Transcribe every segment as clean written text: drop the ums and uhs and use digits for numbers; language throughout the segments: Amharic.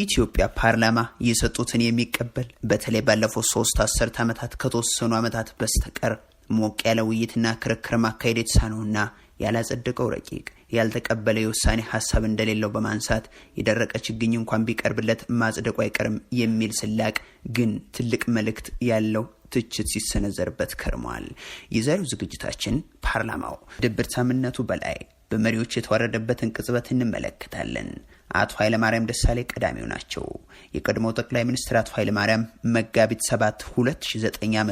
የኢትዮጵያ ፓርላማ የሰጡትን የሚቀበል በተለይ ባለፈው 3 አስርት ዓመታት ከተወሰኑ ዓመታት በስተቀር ሞቅ ያለ ውይይትና ክርክር ማካሄድ የተሳነውና ያላጸደቀው ረቂቅ ያልተቀበለ የውሳኔ ሐሳብ እንደሌለው በማንሳት የደረቀ ችግኝ እንኳን ቢቀርብለት ማጽደቁ አይቀርም የሚል ስላቅ ግን ትልቅ መልእክት ያለው ትችት ሲሰነዘርበት ከርሟል። የዛሬው ዝግጅታችን ፓርላማው ድብርታምነቱ በላይ በመሪዎች የተዋረደበትን ቅጽበት እንመለከታለን። አቶ ኃይለማርያም ደሳለኝ ቀዳሚው ናቸው። የቀድሞው ጠቅላይ ሚኒስትር አቶ ኃይለማርያም መጋቢት 7 2009 ዓ.ም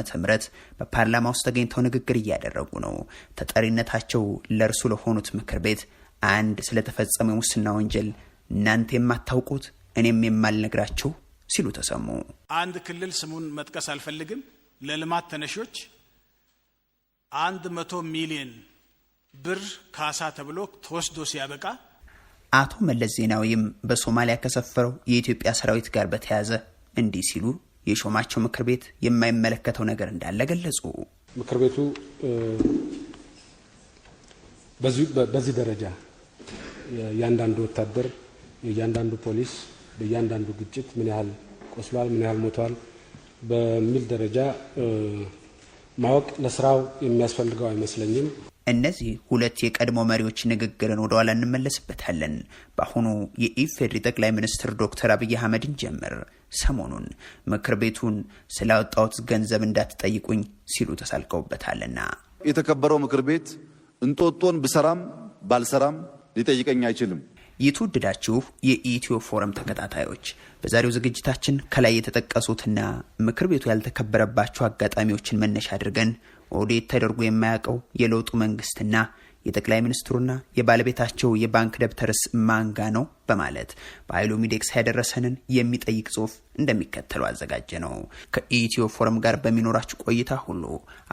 በፓርላማ ውስጥ ተገኝተው ንግግር እያደረጉ ነው። ተጠሪነታቸው ለእርሱ ለሆኑት ምክር ቤት አንድ ስለተፈጸመ ሙስና ወንጀል እናንተ የማታውቁት እኔም የማልነግራችሁ ሲሉ ተሰሙ። አንድ ክልል ስሙን መጥቀስ አልፈልግም ለልማት ተነሾች 100 ሚሊዮን ብር ካሳ ተብሎ ተወስዶ ሲያበቃ አቶ መለስ ዜናዊም በሶማሊያ ከሰፈረው የኢትዮጵያ ሰራዊት ጋር በተያያዘ እንዲህ ሲሉ የሾማቸው ምክር ቤት የማይመለከተው ነገር እንዳለ ገለጹ። ምክር ቤቱ በዚህ ደረጃ ያንዳንዱ ወታደር ያንዳንዱ ፖሊስ በያንዳንዱ ግጭት ምን ያህል ቆስሏል ምን ያህል ሞቷል በሚል ደረጃ ማወቅ ለስራው የሚያስፈልገው አይመስለኝም። እነዚህ ሁለት የቀድሞ መሪዎች ንግግርን ወደ ኋላ እንመለስበታለን። በአሁኑ የኢፌዴሪ ጠቅላይ ሚኒስትር ዶክተር አብይ አህመድን ጀምር ሰሞኑን ምክር ቤቱን ስላወጣሁት ገንዘብ እንዳትጠይቁኝ ሲሉ ተሳልቀውበታልና የተከበረው ምክር ቤት እንጦጦን ብሰራም ባልሰራም ሊጠይቀኝ አይችልም። የተወደዳችሁ የኢትዮ ፎረም ተከታታዮች በዛሬው ዝግጅታችን ከላይ የተጠቀሱትና ምክር ቤቱ ያልተከበረባቸው አጋጣሚዎችን መነሻ አድርገን ኦዲት ተደርጎ የማያውቀው የለውጡ መንግስትና የጠቅላይ ሚኒስትሩና የባለቤታቸው የባንክ ደብተርስ ማንጋ ነው በማለት በኃይሉ ሚዴክስ ያደረሰንን የሚጠይቅ ጽሁፍ እንደሚከተለው አዘጋጀ ነው። ከኢትዮ ፎረም ጋር በሚኖራችሁ ቆይታ ሁሉ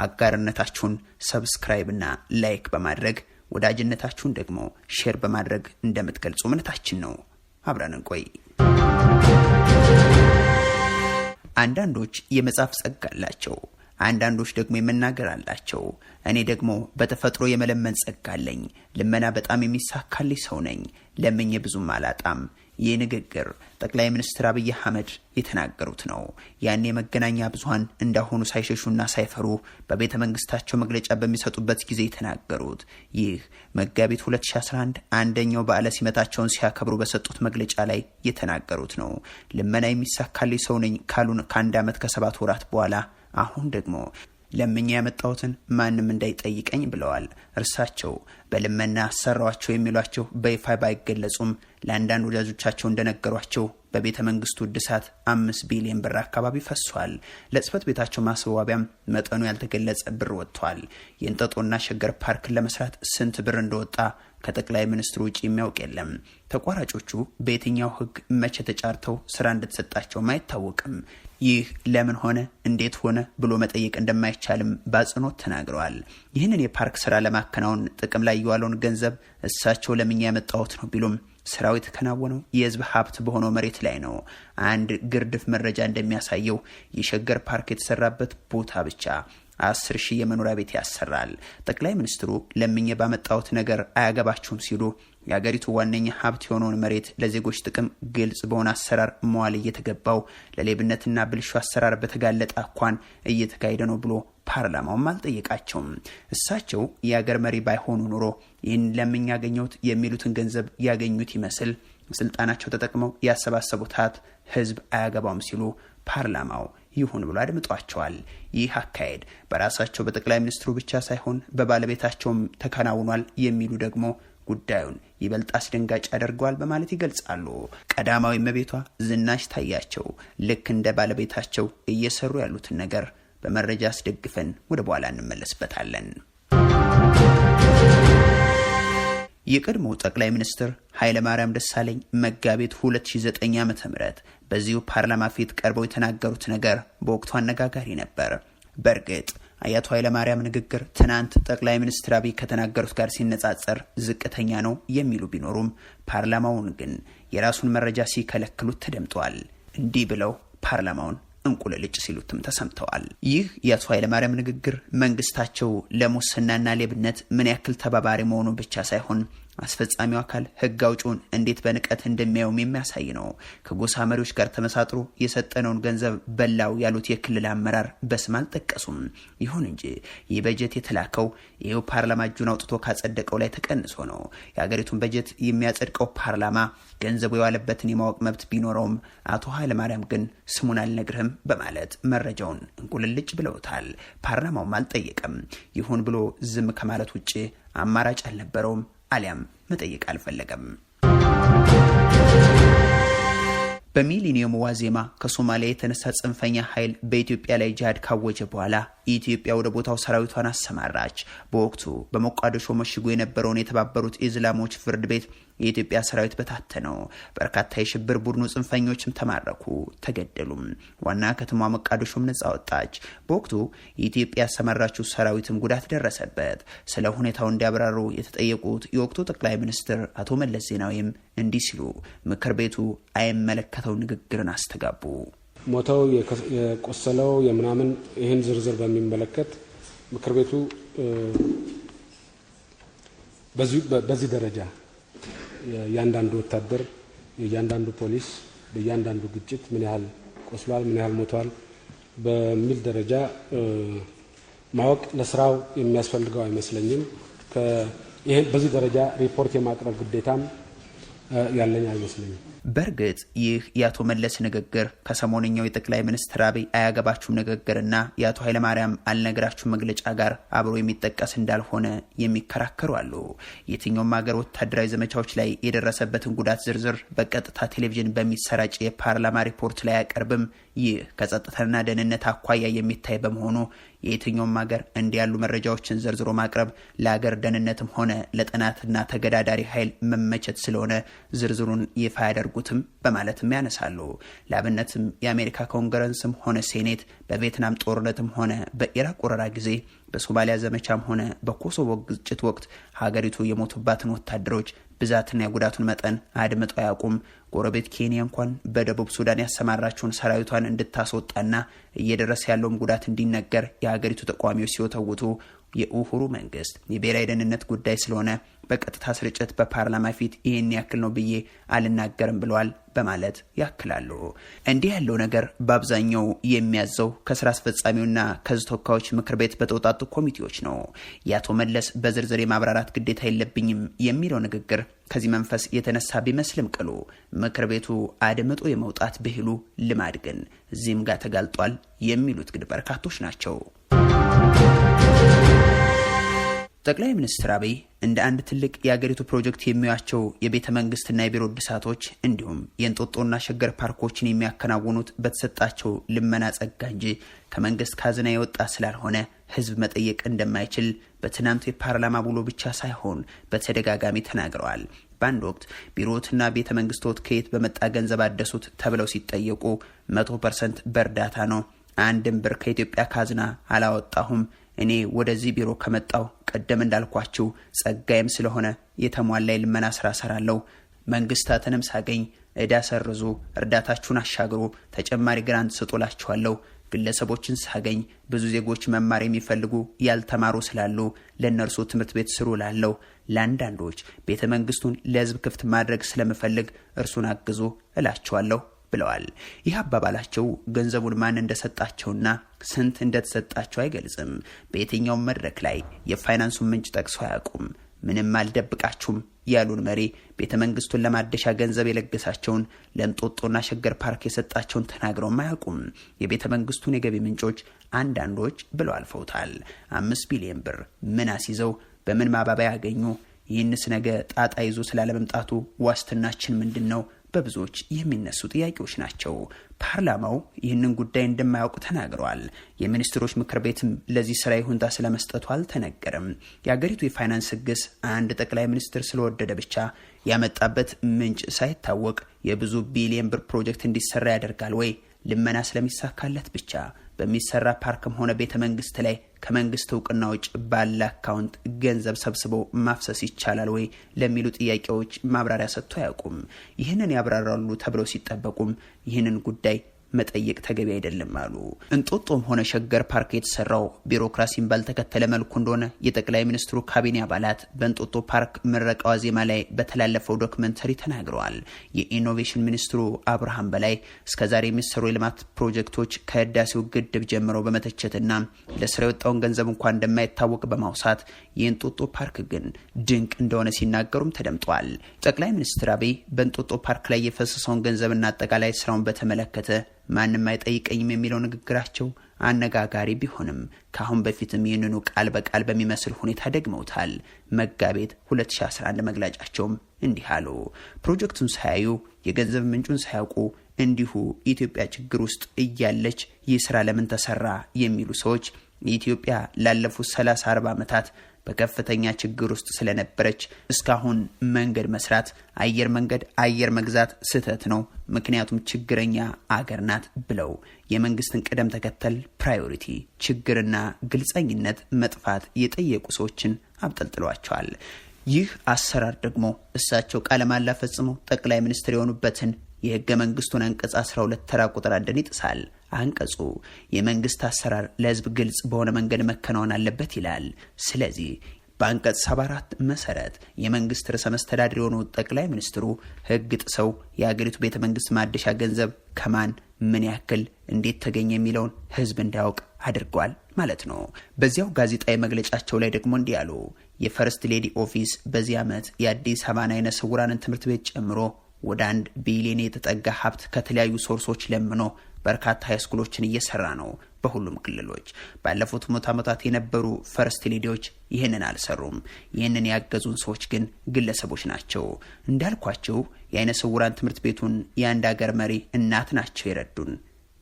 አጋርነታችሁን ሰብስክራይብ እና ላይክ በማድረግ ወዳጅነታችሁን ደግሞ ሼር በማድረግ እንደምትገልጹ እምነታችን ነው። አብረን እንቆይ። አንዳንዶች የመጻፍ ጸጋ አላቸው፣ አንዳንዶች ደግሞ የመናገር አላቸው። እኔ ደግሞ በተፈጥሮ የመለመን ጸጋ አለኝ። ልመና በጣም የሚሳካልኝ ሰው ነኝ። ለምኜ ብዙም አላጣም። ይህ ንግግር ጠቅላይ ሚኒስትር አብይ አህመድ የተናገሩት ነው። ያኔ የመገናኛ ብዙሃን እንዳሁኑ ሳይሸሹና ሳይፈሩ በቤተ መንግስታቸው መግለጫ በሚሰጡበት ጊዜ የተናገሩት ይህ መጋቢት 2011 አንደኛው በዓለ ሲመታቸውን ሲያከብሩ በሰጡት መግለጫ ላይ የተናገሩት ነው። ልመና የሚሳካልኝ ሰው ነኝ ካሉን ከ1 ዓመት ከ7 ወራት በኋላ አሁን ደግሞ ለምኛ ያመጣሁትን ማንም እንዳይጠይቀኝ ብለዋል። እርሳቸው በልመና አሰራዋቸው የሚሏቸው በይፋ ባይገለጹም ለአንዳንድ ወዳጆቻቸው እንደነገሯቸው በቤተ መንግስቱ እድሳት 5 ቢሊዮን ብር አካባቢ ፈሷል። ለጽፈት ቤታቸው ማስዋቢያም መጠኑ ያልተገለጸ ብር ወጥቷል። የእንጦጦና ሸገር ፓርክን ለመስራት ስንት ብር እንደወጣ ከጠቅላይ ሚኒስትሩ ውጪ የሚያውቅ የለም። ተቋራጮቹ በየትኛው ህግ መቼ ተጫርተው ስራ እንደተሰጣቸው አይታወቅም። ይህ ለምን ሆነ እንዴት ሆነ ብሎ መጠየቅ እንደማይቻልም በአጽንኦት ተናግረዋል። ይህንን የፓርክ ስራ ለማከናወን ጥቅም ላይ የዋለውን ገንዘብ እሳቸው ለምኛ ያመጣሁት ነው ቢሉም ስራው የተከናወነው የህዝብ ሀብት በሆነው መሬት ላይ ነው። አንድ ግርድፍ መረጃ እንደሚያሳየው የሸገር ፓርክ የተሰራበት ቦታ ብቻ 10,000 የመኖሪያ ቤት ያሰራል። ጠቅላይ ሚኒስትሩ ለምኜ ባመጣሁት ነገር አያገባችሁም ሲሉ የአገሪቱ ዋነኛ ሀብት የሆነውን መሬት ለዜጎች ጥቅም ግልጽ በሆነ አሰራር መዋል እየተገባው ለሌብነትና ብልሹ አሰራር በተጋለጠ አኳን እየተካሄደ ነው ብሎ ፓርላማውም አልጠየቃቸውም። እሳቸው የአገር መሪ ባይሆኑ ኑሮ ይህን ለምኝ ያገኘሁት የሚሉትን ገንዘብ ያገኙት ይመስል ስልጣናቸው ተጠቅመው ያሰባሰቡት ሀብት ህዝብ አያገባውም ሲሉ ፓርላማው ይሁን ብሎ አድምጧቸዋል። ይህ አካሄድ በራሳቸው በጠቅላይ ሚኒስትሩ ብቻ ሳይሆን በባለቤታቸውም ተከናውኗል የሚሉ ደግሞ ጉዳዩን ይበልጥ አስደንጋጭ ያደርገዋል በማለት ይገልጻሉ። ቀዳማዊ እመቤቷ ዝናሽ ታያቸው ልክ እንደ ባለቤታቸው እየሰሩ ያሉትን ነገር በመረጃ አስደግፈን ወደ በኋላ እንመለስበታለን። የቀድሞው ጠቅላይ ሚኒስትር ኃይለማርያም ደሳለኝ መጋቢት 2009 ዓ.ም በዚሁ ፓርላማ ፊት ቀርበው የተናገሩት ነገር በወቅቱ አነጋጋሪ ነበር። በእርግጥ አያቶ ኃይለማርያም ንግግር ትናንት ጠቅላይ ሚኒስትር አብይ ከተናገሩት ጋር ሲነጻጸር ዝቅተኛ ነው የሚሉ ቢኖሩም ፓርላማውን ግን የራሱን መረጃ ሲከለክሉት ተደምጠዋል። እንዲህ ብለው ፓርላማውን እንቁልልጭ ሲሉትም ተሰምተዋል። ይህ የአቶ ኃይለማርያም ንግግር መንግስታቸው ለሙስናና ሌብነት ምን ያክል ተባባሪ መሆኑ ብቻ ሳይሆን አስፈጻሚው አካል ህግ አውጪውን እንዴት በንቀት እንደሚያዩም የሚያሳይ ነው። ከጎሳ መሪዎች ጋር ተመሳጥሮ የሰጠነውን ገንዘብ በላው ያሉት የክልል አመራር በስም አልጠቀሱም። ይሁን እንጂ ይህ በጀት የተላከው ይኸው ፓርላማ እጁን አውጥቶ ካጸደቀው ላይ ተቀንሶ ነው። የሀገሪቱን በጀት የሚያጸድቀው ፓርላማ ገንዘቡ የዋለበትን የማወቅ መብት ቢኖረውም አቶ ኃይለማርያም ግን ስሙን አልነግርህም በማለት መረጃውን እንቁልልጭ ብለውታል። ፓርላማውም አልጠየቀም። ይሁን ብሎ ዝም ከማለት ውጭ አማራጭ አልነበረውም፣ አሊያም መጠየቅ አልፈለገም። በሚሊኒየም ዋዜማ ከሶማሊያ የተነሳ ጽንፈኛ ኃይል በኢትዮጵያ ላይ ጂሃድ ካወጀ በኋላ ኢትዮጵያ ወደ ቦታው ሰራዊቷን አሰማራች። በወቅቱ በሞቃዲሾ መሽጎ የነበረውን የተባበሩት ኢስላሞች ፍርድ ቤት የኢትዮጵያ ሰራዊት በታተነው። በርካታ የሽብር ቡድኑ ጽንፈኞችም ተማረኩ፣ ተገደሉም። ዋና ከተማ ሞቃዲሾም ነጻ ወጣች። በወቅቱ የኢትዮጵያ ያሰማራችው ሰራዊትም ጉዳት ደረሰበት። ስለ ሁኔታው እንዲያብራሩ የተጠየቁት የወቅቱ ጠቅላይ ሚኒስትር አቶ መለስ ዜናዊም እንዲህ ሲሉ ምክር ቤቱ አይመለከተው ንግግርን አስተጋቡ። ሞተው የቆሰለው የምናምን ይህን ዝርዝር በሚመለከት ምክር ቤቱ በዚህ ደረጃ ያንዳንዱ ወታደር ያንዳንዱ ፖሊስ በያንዳንዱ ግጭት ምን ያህል ቆስሏል ምን ያህል ሞቷል በሚል ደረጃ ማወቅ ለስራው የሚያስፈልገው አይመስለኝም። ይሄ በዚህ ደረጃ ሪፖርት የማቅረብ ግዴታም ያለኝ አይመስለኝም። በእርግጥ ይህ የአቶ መለስ ንግግር ከሰሞንኛው የጠቅላይ ሚኒስትር አብይ አያገባችሁም ንግግርና የአቶ ኃይለማርያም አልነግራችሁም መግለጫ ጋር አብሮ የሚጠቀስ እንዳልሆነ የሚከራከሩ አሉ። የትኛውም ሀገር ወታደራዊ ዘመቻዎች ላይ የደረሰበትን ጉዳት ዝርዝር በቀጥታ ቴሌቪዥን በሚሰራጭ የፓርላማ ሪፖርት ላይ አያቀርብም። ይህ ከጸጥታና ደህንነት አኳያ የሚታይ በመሆኑ የየትኛውም ሀገር እንዲህ ያሉ መረጃዎችን ዘርዝሮ ማቅረብ ለሀገር ደህንነትም ሆነ ለጥናትና ተገዳዳሪ ኃይል መመቸት ስለሆነ ዝርዝሩን ይፋ ያደርጉትም በማለትም ያነሳሉ። ለአብነትም የአሜሪካ ኮንግረስም ሆነ ሴኔት በቪየትናም ጦርነትም ሆነ በኢራቅ ወረራ ጊዜ በሶማሊያ ዘመቻም ሆነ በኮሶቮ ግጭት ወቅት ሀገሪቱ የሞቱባትን ወታደሮች ብዛትና የጉዳቱን መጠን አድምጠው አያውቁም። ጎረቤት ኬንያ እንኳን በደቡብ ሱዳን ያሰማራቸውን ሰራዊቷን እንድታስወጣና እየደረሰ ያለውም ጉዳት እንዲነገር የሀገሪቱ ተቃዋሚዎች ሲወተውቱ የኡሁሩ መንግስት የብሔራዊ ደህንነት ጉዳይ ስለሆነ በቀጥታ ስርጭት በፓርላማ ፊት ይህን ያክል ነው ብዬ አልናገርም ብለዋል በማለት ያክላሉ። እንዲህ ያለው ነገር በአብዛኛው የሚያዘው ከስራ አስፈጻሚውና ከህዝብ ተወካዮች ምክር ቤት በተውጣጡ ኮሚቴዎች ነው። የአቶ መለስ በዝርዝር የማብራራት ግዴታ የለብኝም የሚለው ንግግር ከዚህ መንፈስ የተነሳ ቢመስልም ቅሉ ምክር ቤቱ አድምጦ የመውጣት ብሂሉ ልማድ ግን እዚህም ጋር ተጋልጧል የሚሉት ግን በርካቶች ናቸው። ጠቅላይ ሚኒስትር አብይ እንደ አንድ ትልቅ የአገሪቱ ፕሮጀክት የሚያቸው የቤተ መንግስትና የቢሮ እድሳቶች እንዲሁም የእንጦጦና ሸገር ፓርኮችን የሚያከናውኑት በተሰጣቸው ልመና ጸጋ እንጂ ከመንግስት ካዝና የወጣ ስላልሆነ ህዝብ መጠየቅ እንደማይችል በትናንቱ የፓርላማ ውሎ ብቻ ሳይሆን በተደጋጋሚ ተናግረዋል። በአንድ ወቅት ቢሮትና ቤተ መንግስቶት ከየት በመጣ ገንዘብ አደሱት ተብለው ሲጠየቁ 100% በእርዳታ ነው፣ አንድም ብር ከኢትዮጵያ ካዝና አላወጣሁም፣ እኔ ወደዚህ ቢሮ ከመጣው ቀደም እንዳልኳችሁ ጸጋይም ስለሆነ የተሟላ የልመና ስራ ሰራለሁ፣ መንግስታትንም ሳገኝ እዳ ሰርዙ፣ እርዳታችሁን አሻግሩ፣ ተጨማሪ ግራንት ስጡላችኋለሁ፣ ግለሰቦችን ሳገኝ ብዙ ዜጎች መማር የሚፈልጉ ያልተማሩ ስላሉ ለነርሱ ትምህርት ቤት ስሩ ላለው፣ ለአንዳንዶች ቤተ መንግስቱን ለህዝብ ክፍት ማድረግ ስለምፈልግ እርሱን አግዙ እላቸዋለሁ ብለዋል። ይህ አባባላቸው ገንዘቡን ማን እንደሰጣቸውና ስንት እንደተሰጣቸው አይገልጽም። በየትኛውም መድረክ ላይ የፋይናንሱን ምንጭ ጠቅሰው አያውቁም። ምንም አልደብቃችሁም ያሉን መሪ ቤተ መንግስቱን ለማደሻ ገንዘብ የለገሳቸውን ለእንጦጦና ሸገር ፓርክ የሰጣቸውን ተናግረውም አያውቁም። የቤተ መንግስቱን የገቢ ምንጮች አንዳንዶች ብለው አልፈውታል። 5 ቢሊዮን ብር ምን አስይዘው በምን ማባቢያ ያገኙ? ይህንስ ነገ ጣጣ ይዞ ስላለመምጣቱ ዋስትናችን ምንድን ነው? በብዙዎች የሚነሱ ጥያቄዎች ናቸው። ፓርላማው ይህንን ጉዳይ እንደማያውቅ ተናግረዋል። የሚኒስትሮች ምክር ቤትም ለዚህ ስራ ይሁንታ ስለመስጠቱ አልተነገረም። የሀገሪቱ የፋይናንስ ህግስ አንድ ጠቅላይ ሚኒስትር ስለወደደ ብቻ ያመጣበት ምንጭ ሳይታወቅ የብዙ ቢሊዮን ብር ፕሮጀክት እንዲሰራ ያደርጋል ወይ? ልመና ስለሚሳካለት ብቻ በሚሰራ ፓርክም ሆነ ቤተ መንግስት ላይ ከመንግስት እውቅና ውጭ ባለ አካውንት ገንዘብ ሰብስቦ ማፍሰስ ይቻላል ወይ ለሚሉ ጥያቄዎች ማብራሪያ ሰጥቶ አያውቁም። ይህንን ያብራራሉ ተብለው ሲጠበቁም ይህንን ጉዳይ መጠየቅ ተገቢ አይደለም አሉ። እንጦጦም ሆነ ሸገር ፓርክ የተሰራው ቢሮክራሲን ባልተከተለ መልኩ እንደሆነ የጠቅላይ ሚኒስትሩ ካቢኔ አባላት በእንጦጦ ፓርክ ምረቃ ዋዜማ ላይ በተላለፈው ዶክመንተሪ ተናግረዋል። የኢኖቬሽን ሚኒስትሩ አብርሃም በላይ እስከዛሬ የሚሰሩ የልማት ፕሮጀክቶች ከህዳሴው ግድብ ጀምሮ በመተቸትና ለስራ የወጣውን ገንዘብ እንኳን እንደማይታወቅ በማውሳት የእንጦጦ ፓርክ ግን ድንቅ እንደሆነ ሲናገሩም ተደምጧል። ጠቅላይ ሚኒስትር አብይ በእንጦጦ ፓርክ ላይ የፈሰሰውን ገንዘብና አጠቃላይ ስራውን በተመለከተ ማንም አይጠይቀኝም የሚለው ንግግራቸው አነጋጋሪ ቢሆንም ከአሁን በፊትም ይህንኑ ቃል በቃል በሚመስል ሁኔታ ደግመውታል። መጋቢት 2011 መግለጫቸውም እንዲህ አሉ። ፕሮጀክቱን ሳያዩ የገንዘብ ምንጩን ሳያውቁ እንዲሁ ኢትዮጵያ ችግር ውስጥ እያለች ይህ ስራ ለምን ተሰራ የሚሉ ሰዎች ኢትዮጵያ ላለፉት 30-40 ዓመታት በከፍተኛ ችግር ውስጥ ስለነበረች እስካሁን መንገድ መስራት፣ አየር መግዛት ስህተት ነው፣ ምክንያቱም ችግረኛ አገር ናት ብለው የመንግስትን ቅደም ተከተል ፕራዮሪቲ፣ ችግርና ግልጸኝነት መጥፋት የጠየቁ ሰዎችን አብጠልጥሏቸዋል። ይህ አሰራር ደግሞ እሳቸው ቃለ መሃላ ፈጽመው ጠቅላይ ሚኒስትር የሆኑበትን የህገ መንግስቱን አንቀጽ 12 ተራ ቁጥር 1 ይጥሳል። አንቀጹ የመንግስት አሰራር ለህዝብ ግልጽ በሆነ መንገድ መከናወን አለበት ይላል። ስለዚህ በአንቀጽ 74 መሰረት የመንግስት ርዕሰ መስተዳድር የሆኑ ጠቅላይ ሚኒስትሩ ህግ ጥሰው የአገሪቱ ቤተ መንግስት ማደሻ ገንዘብ ከማን ምን ያክል እንዴት ተገኘ የሚለውን ህዝብ እንዳያውቅ አድርጓል ማለት ነው። በዚያው ጋዜጣዊ መግለጫቸው ላይ ደግሞ እንዲህ አሉ። የፈርስት ሌዲ ኦፊስ በዚህ ዓመት የአዲስ አበባን አይነ ስውራንን ትምህርት ቤት ጨምሮ ወደ 1 ቢሊዮን የተጠጋ ሀብት ከተለያዩ ሶርሶች ለምኖ በርካታ ሃይስኩሎችን እየሰራ ነው። በሁሉም ክልሎች ባለፉት ዓመታት የነበሩ ፈርስት ሌዲዎች ይህንን አልሰሩም። ይህንን ያገዙን ሰዎች ግን ግለሰቦች ናቸው። እንዳልኳቸው የአይነ ስውራን ትምህርት ቤቱን የአንድ ሀገር መሪ እናት ናቸው የረዱን።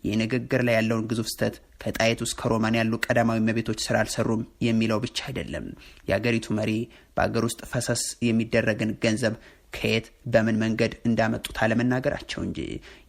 ይህ ንግግር ላይ ያለውን ግዙፍ ስተት ከጣይቱ እስከ ሮማን ያሉ ቀዳማዊ እመቤቶች ስራ አልሰሩም የሚለው ብቻ አይደለም። የአገሪቱ መሪ በአገር ውስጥ ፈሰስ የሚደረግን ገንዘብ ከየት በምን መንገድ እንዳመጡት አለመናገራቸው እንጂ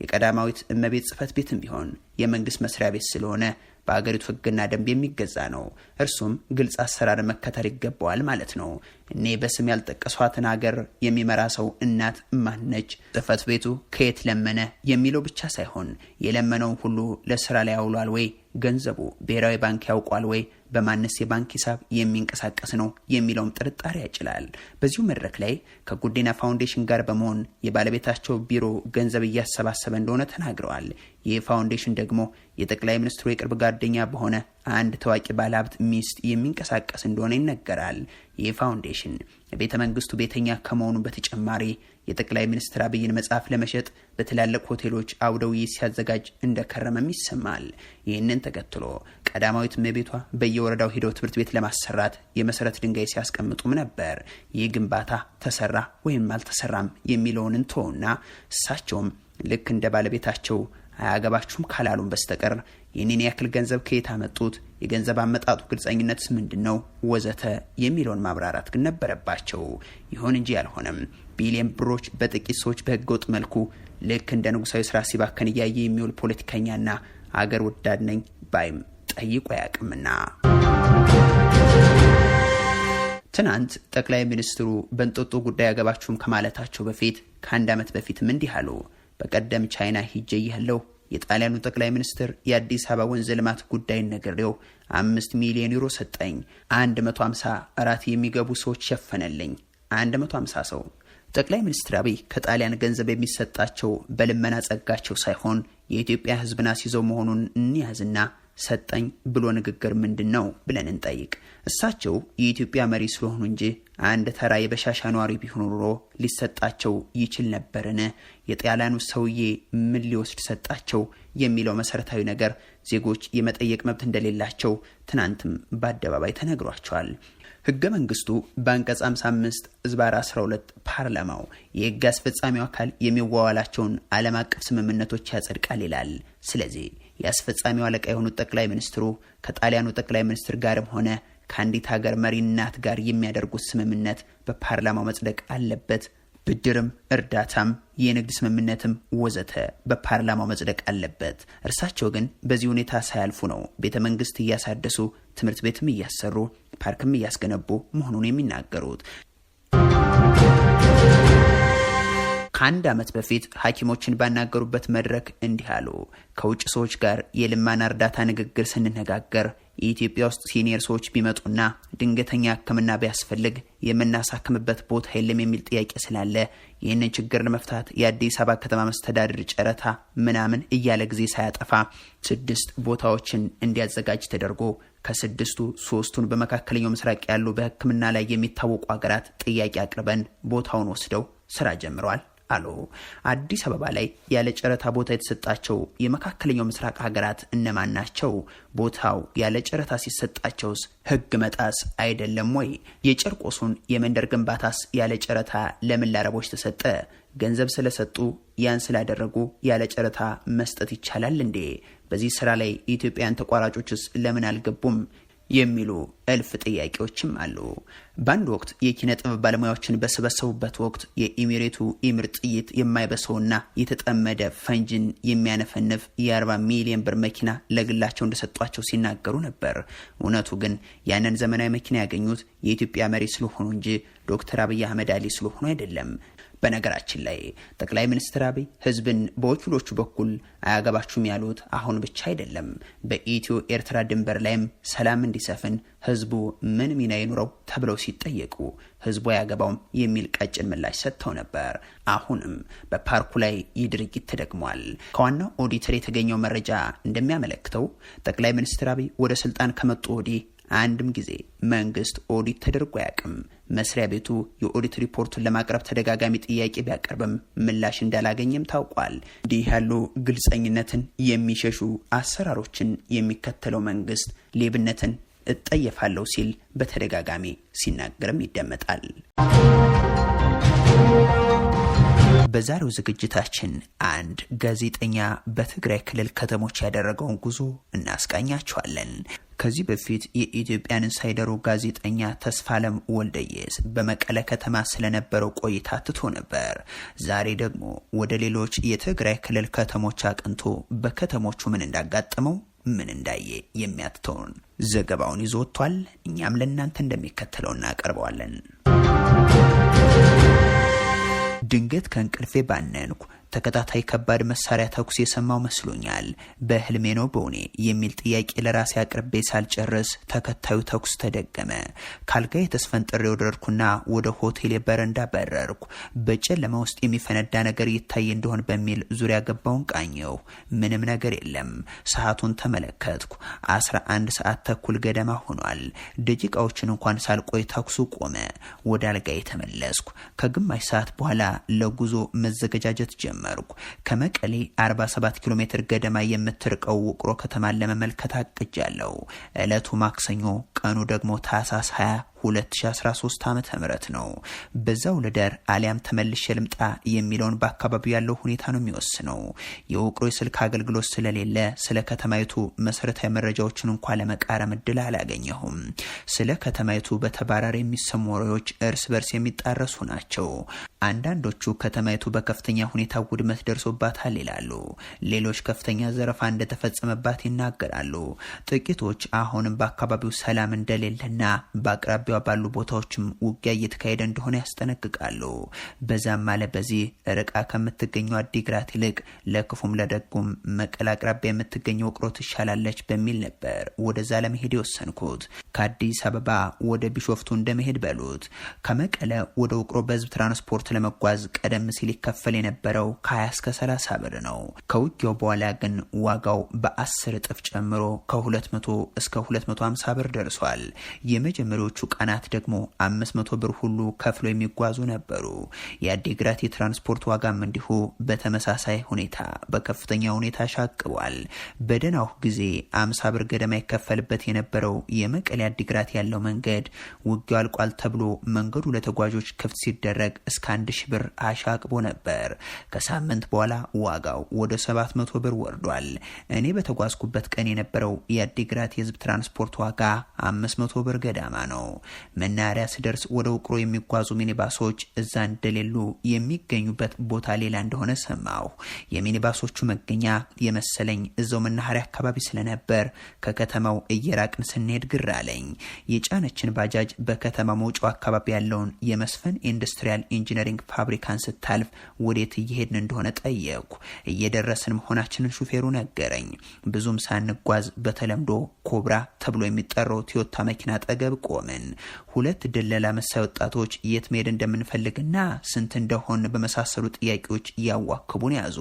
የቀዳማዊት እመቤት ጽሕፈት ቤትም ቢሆን የመንግስት መስሪያ ቤት ስለሆነ በአገሪቱ ህግና ደንብ የሚገዛ ነው። እርሱም ግልጽ አሰራር መከተል ይገባዋል ማለት ነው። እኔ በስም ያልጠቀሷትን ሀገር የሚመራ ሰው እናት ማነች፣ ጽሕፈት ቤቱ ከየት ለመነ የሚለው ብቻ ሳይሆን የለመነውን ሁሉ ለስራ ላይ ያውሏል ወይ፣ ገንዘቡ ብሔራዊ ባንክ ያውቋል ወይ፣ በማንስ የባንክ ሂሳብ የሚንቀሳቀስ ነው የሚለውም ጥርጣሬ ያጭላል። በዚሁ መድረክ ላይ ከጉዲና ፋውንዴሽን ጋር በመሆን የባለቤታቸው ቢሮ ገንዘብ እያሰባሰበ እንደሆነ ተናግረዋል። ይህ ፋውንዴሽን ደግሞ የጠቅላይ ሚኒስትሩ የቅርብ ጓደኛ በሆነ አንድ ታዋቂ ባለሀብት ሚስት የሚንቀሳቀስ እንደሆነ ይነገራል። ይህ ፋውንዴሽን የቤተ መንግስቱ ቤተኛ ከመሆኑ በተጨማሪ የጠቅላይ ሚኒስትር አብይን መጽሐፍ ለመሸጥ በትላልቅ ሆቴሎች አውደ ውይይት ሲያዘጋጅ እንደከረመም ይሰማል። ይህንን ተከትሎ ቀዳማዊት እመቤቷ በየወረዳው ሄደው ትምህርት ቤት ለማሰራት የመሰረት ድንጋይ ሲያስቀምጡም ነበር። ይህ ግንባታ ተሰራ ወይም አልተሰራም የሚለውን እንተውና እሳቸውም ልክ እንደ ባለቤታቸው አያገባችሁም ካላሉም በስተቀር ይህንን ያክል ገንዘብ ከየት አመጡት፣ የገንዘብ አመጣጡ ግልጸኝነትስ ምንድነው፣ ወዘተ የሚለውን ማብራራት ግን ነበረባቸው። ይሁን እንጂ አልሆነም። ቢሊየን ብሮች በጥቂት ሰዎች በህገወጥ መልኩ ልክ እንደ ንጉሳዊ ስራ ሲባከን እያየ የሚውል ፖለቲከኛና አገር ወዳድ ነኝ ባይም ጠይቆ አያውቅምና። ትናንት ጠቅላይ ሚኒስትሩ በእንጦጦ ጉዳይ አያገባችሁም ከማለታቸው በፊት ከአንድ ዓመት በፊትም እንዲህ አሉ። በቀደም ቻይና ሂጄ ያለው የጣሊያኑ ጠቅላይ ሚኒስትር የአዲስ አበባ ወንዝ ልማት ጉዳይ ነገሬው 5 ሚሊዮን ዩሮ ሰጠኝ። 154 የሚገቡ ሰዎች ሸፈነልኝ። 150 ሰው። ጠቅላይ ሚኒስትር አብይ ከጣሊያን ገንዘብ የሚሰጣቸው በልመና ጸጋቸው ሳይሆን የኢትዮጵያ ህዝብን አስይዘው መሆኑን እንያዝና ሰጠኝ ብሎ ንግግር ምንድነው ብለን እንጠይቅ። እሳቸው የኢትዮጵያ መሪ ስለሆኑ እንጂ አንድ ተራ የበሻሻ ነዋሪ ቢሆኑ ኖሮ ሊሰጣቸው ይችል ነበርን? የጣሊያኑ ሰውዬ ምን ሊወስድ ሰጣቸው የሚለው መሰረታዊ ነገር ዜጎች የመጠየቅ መብት እንደሌላቸው ትናንትም በአደባባይ ተነግሯቸዋል። ህገ መንግስቱ በአንቀጽ 55/12 ፓርላማው የህግ አስፈጻሚው አካል የሚዋዋላቸውን ዓለም አቀፍ ስምምነቶች ያጸድቃል ይላል። ስለዚህ የአስፈጻሚው አለቃ የሆኑት ጠቅላይ ሚኒስትሩ ከጣሊያኑ ጠቅላይ ሚኒስትር ጋርም ሆነ ከአንዲት ሀገር መሪ እናት ጋር የሚያደርጉት ስምምነት በፓርላማው መጽደቅ አለበት። ብድርም፣ እርዳታም፣ የንግድ ስምምነትም ወዘተ በፓርላማው መጽደቅ አለበት። እርሳቸው ግን በዚህ ሁኔታ ሳያልፉ ነው ቤተ መንግስት እያሳደሱ ትምህርት ቤትም እያሰሩ ፓርክም እያስገነቡ መሆኑን የሚናገሩት። ከአንድ ዓመት በፊት ሐኪሞችን ባናገሩበት መድረክ እንዲህ አሉ። ከውጭ ሰዎች ጋር የልመና እርዳታ ንግግር ስንነጋገር የኢትዮጵያ ውስጥ ሲኒየር ሰዎች ቢመጡና ድንገተኛ ሕክምና ቢያስፈልግ የምናሳክምበት ቦታ የለም የሚል ጥያቄ ስላለ ይህንን ችግር ለመፍታት የአዲስ አበባ ከተማ መስተዳድር ጨረታ ምናምን እያለ ጊዜ ሳያጠፋ 6 ቦታዎችን እንዲያዘጋጅ ተደርጎ ከ6ቱ 3ቱን በመካከለኛው ምስራቅ ያሉ በሕክምና ላይ የሚታወቁ ሀገራት ጥያቄ አቅርበን ቦታውን ወስደው ስራ ጀምረዋል አሉ። አዲስ አበባ ላይ ያለ ጨረታ ቦታ የተሰጣቸው የመካከለኛው ምስራቅ ሀገራት እነማን ናቸው? ቦታው ያለ ጨረታ ሲሰጣቸውስ ህግ መጣስ አይደለም ወይ? የጨርቆሱን የመንደር ግንባታስ ያለ ጨረታ ለምን ለአረቦች ተሰጠ? ገንዘብ ስለሰጡ ያን ስላደረጉ ያለ ጨረታ መስጠት ይቻላል እንዴ? በዚህ ስራ ላይ የኢትዮጵያን ተቋራጮችስ ለምን አልገቡም? የሚሉ እልፍ ጥያቄዎችም አሉ። በአንድ ወቅት የኪነ ጥበብ ባለሙያዎችን በሰበሰቡበት ወቅት የኢሚሬቱ ኢምር ጥይት የማይበሰውና የተጠመደ ፈንጅን የሚያነፈንፍ የ40 ሚሊዮን ብር መኪና ለግላቸው እንደሰጧቸው ሲናገሩ ነበር። እውነቱ ግን ያንን ዘመናዊ መኪና ያገኙት የኢትዮጵያ መሪ ስለሆኑ እንጂ ዶክተር አብይ አህመድ አሊ ስለሆኑ አይደለም። በነገራችን ላይ ጠቅላይ ሚኒስትር አብይ ህዝብን በወኪሎቹ በኩል አያገባችሁም ያሉት አሁን ብቻ አይደለም። በኢትዮ ኤርትራ ድንበር ላይም ሰላም እንዲሰፍን ህዝቡ ምን ሚና ይኑረው ተብለው ሲጠየቁ ህዝቡ አያገባውም የሚል ቀጭን ምላሽ ሰጥተው ነበር። አሁንም በፓርኩ ላይ ይህ ድርጊት ተደግሟል። ከዋናው ኦዲተር የተገኘው መረጃ እንደሚያመለክተው ጠቅላይ ሚኒስትር አብይ ወደ ስልጣን ከመጡ ወዲህ አንድም ጊዜ መንግስት ኦዲት ተደርጎ አያውቅም። መስሪያ ቤቱ የኦዲት ሪፖርቱን ለማቅረብ ተደጋጋሚ ጥያቄ ቢያቀርብም ምላሽ እንዳላገኘም ታውቋል። እንዲህ ያሉ ግልጸኝነትን የሚሸሹ አሰራሮችን የሚከተለው መንግስት ሌብነትን እጠየፋለሁ ሲል በተደጋጋሚ ሲናገርም ይደመጣል። በዛሬው ዝግጅታችን አንድ ጋዜጠኛ በትግራይ ክልል ከተሞች ያደረገውን ጉዞ እናስቃኛቸዋለን። ከዚህ በፊት የኢትዮጵያን ኢንሳይደሩ ጋዜጠኛ ተስፋለም ወልደየስ በመቀለ ከተማ ስለነበረው ቆይታ ትቶ ነበር። ዛሬ ደግሞ ወደ ሌሎች የትግራይ ክልል ከተሞች አቅንቶ በከተሞቹ ምን እንዳጋጠመው ምን እንዳየ የሚያትተውን ዘገባውን ይዞ ወጥቷል። እኛም ለእናንተ እንደሚከተለው እናቀርበዋለን። ድንገት ከእንቅልፌ ባነንኩ። ተከታታይ ከባድ መሳሪያ ተኩስ የሰማው መስሎኛል። በህልሜ ነው በውኔ የሚል ጥያቄ ለራሴ አቅርቤ ሳልጨርስ ተከታዩ ተኩስ ተደገመ። ካልጋዬ ተስፈንጥሬ ወረድኩና ወደ ሆቴል በረንዳ በረርኩ። በጨለማ ውስጥ የሚፈነዳ ነገር ይታይ እንደሆን በሚል ዙሪያ ገባውን ቃኘው። ምንም ነገር የለም። ሰዓቱን ተመለከትኩ። 11 ሰዓት ተኩል ገደማ ሆኗል። ደቂቃዎችን እንኳን ሳልቆይ ተኩሱ ቆመ። ወደ አልጋዬ ተመለስኩ። ከግማሽ ሰዓት በኋላ ለጉዞ መዘገጃጀት ጀመርኩ። ከመቀሌ 47 ኪሎ ሜትር ገደማ የምትርቀው ውቅሮ ከተማን ለመመልከት አቅጃለሁ። ዕለቱ ማክሰኞ፣ ቀኑ ደግሞ ታህሳስ 20 2013 ዓመተ ምህረት ነው። በዛው ልደር አሊያም ተመልሼ ልምጣ የሚለውን በአካባቢው ያለው ሁኔታ ነው የሚወስነው። የውቅሮ የስልክ አገልግሎት ስለሌለ ስለ ከተማይቱ መሰረታዊ መረጃዎችን እንኳን ለመቃረም እድል አላገኘሁም። ስለ ከተማይቱ በተባራሪ የሚሰሙ ወሬዎች እርስ በርስ የሚጣረሱ ናቸው። አንዳንዶቹ ከተማይቱ በከፍተኛ ሁኔታ ውድመት ደርሶባታል ይላሉ። ሌሎች ከፍተኛ ዘረፋ እንደተፈጸመባት ይናገራሉ። ጥቂቶች አሁንም በአካባቢው ሰላም እንደሌለና በአቅራቢያው ባሉ ቦታዎችም ውጊያ እየተካሄደ እንደሆነ ያስጠነቅቃሉ። በዛም ማለ በዚህ ርቃ ከምትገኘው አዲግራት ይልቅ ለክፉም ለደጉም መቀለ አቅራቢያ የምትገኘው ውቅሮ ትሻላለች በሚል ነበር ወደዛ ለመሄድ የወሰንኩት። ከአዲስ አበባ ወደ ቢሾፍቱ እንደመሄድ በሉት። ከመቀለ ወደ ውቅሮ በህዝብ ትራንስፖርት ለመጓዝ ቀደም ሲል ይከፈል የነበረው ከ20 እስከ 30 ብር ነው። ከውጊያው በኋላ ግን ዋጋው በ10 እጥፍ ጨምሮ ከ200 እስከ 250 ብር ደርሷል። የመጀመሪያዎቹ ቀናት ደግሞ 500 ብር ሁሉ ከፍሎ የሚጓዙ ነበሩ። የአዲግራት የትራንስፖርት ዋጋም እንዲሁ በተመሳሳይ ሁኔታ በከፍተኛ ሁኔታ ሻቅቧል። በደናው ጊዜ 50 ብር ገደማ ይከፈልበት የነበረው የመቀሌ አዲግራት ያለው መንገድ ውጊያው አልቋል ተብሎ መንገዱ ለተጓዦች ክፍት ሲደረግ እስከ 1000 ብር አሻቅቦ ነበር። ከሳምንት በኋላ ዋጋው ወደ 700 ብር ወርዷል። እኔ በተጓዝኩበት ቀን የነበረው የአዲግራት የህዝብ ትራንስፖርት ዋጋ 500 ብር ገዳማ ነው። መናኸሪያ ስደርስ ወደ ውቅሮ የሚጓዙ ሚኒባሶች እዛ እንደሌሉ የሚገኙበት ቦታ ሌላ እንደሆነ ሰማሁ። የሚኒባሶቹ መገኛ የመሰለኝ እዛው መናኸሪያ አካባቢ ስለነበር ከከተማው እየራቅን ስንሄድ ግር አለኝ። የጫነችን ባጃጅ በከተማ መውጫው አካባቢ ያለውን የመስፈን ኢንዱስትሪያል ኢንጂነሪንግ ፋብሪካን ስታልፍ ወዴት እየሄድን እንደሆነ ጠየቁ። እየደረስን መሆናችንን ሹፌሩ ነገረኝ። ብዙም ሳንጓዝ በተለምዶ ኮብራ ተብሎ የሚጠራው ቶዮታ መኪና አጠገብ ቆምን። ሁለት ደለላ መሳይ ወጣቶች የት መሄድ እንደምንፈልግና ስንት እንደሆን በመሳሰሉ ጥያቄዎች ያዋክቡን ያዙ።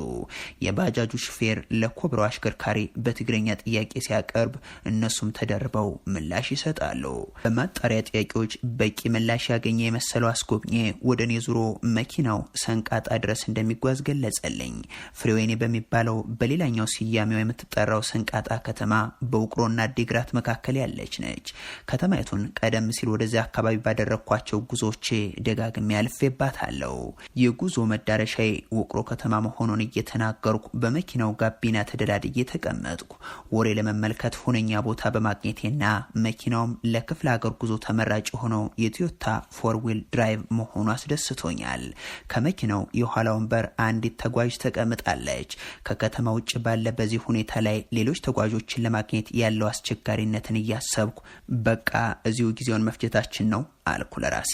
የባጃጁ ሹፌር ለኮብራው አሽከርካሪ በትግረኛ ጥያቄ ሲያቀርብ እነሱም ተደርበው ምላሽ ይሰጣሉ። በማጣሪያ ጥያቄዎች በቂ ምላሽ ያገኘ የመሰለው አስጎብኜ ወደ እኔ ዙሮ መኪናው ሰንቃጣ ድረስ እንደሚጓዝ ገለጸልኝ። ፍሬወይኔ በሚባለው በሌላኛው ስያሜው የምትጠራው ሰንቃጣ ከተማ በውቅሮና አዲግራት መካከል ያለች ነች። ከተማይቱን ቀደም ሲል ወደዚያ አካባቢ ባደረኳቸው ጉዞቼ ደጋግሜ አልፌባታለሁ። የጉዞ መዳረሻዬ ውቅሮ ከተማ መሆኑን እየተናገርኩ በመኪናው ጋቢና ተደላድዬ ተቀመጥኩ። ወሬ ለመመልከት ሁነኛ ቦታ በማግኘቴና መኪናውም ለክፍለ ሀገር ጉዞ ተመራጭ ሆነው የቶዮታ ፎር ዊል ድራይቭ መሆኑ አስደስቶኛል። ከመኪናው የኋላ ወንበር አንዲት ተጓዥ ተቀምጣለች። ከከተማ ውጭ ባለ በዚህ ሁኔታ ላይ ሌሎች ተጓዦችን ለማግኘት ያለው አስቸጋሪነትን እያሰብኩ በቃ እዚሁ ጊዜውን መፍጀታችን ነው አልኩ ለራሴ።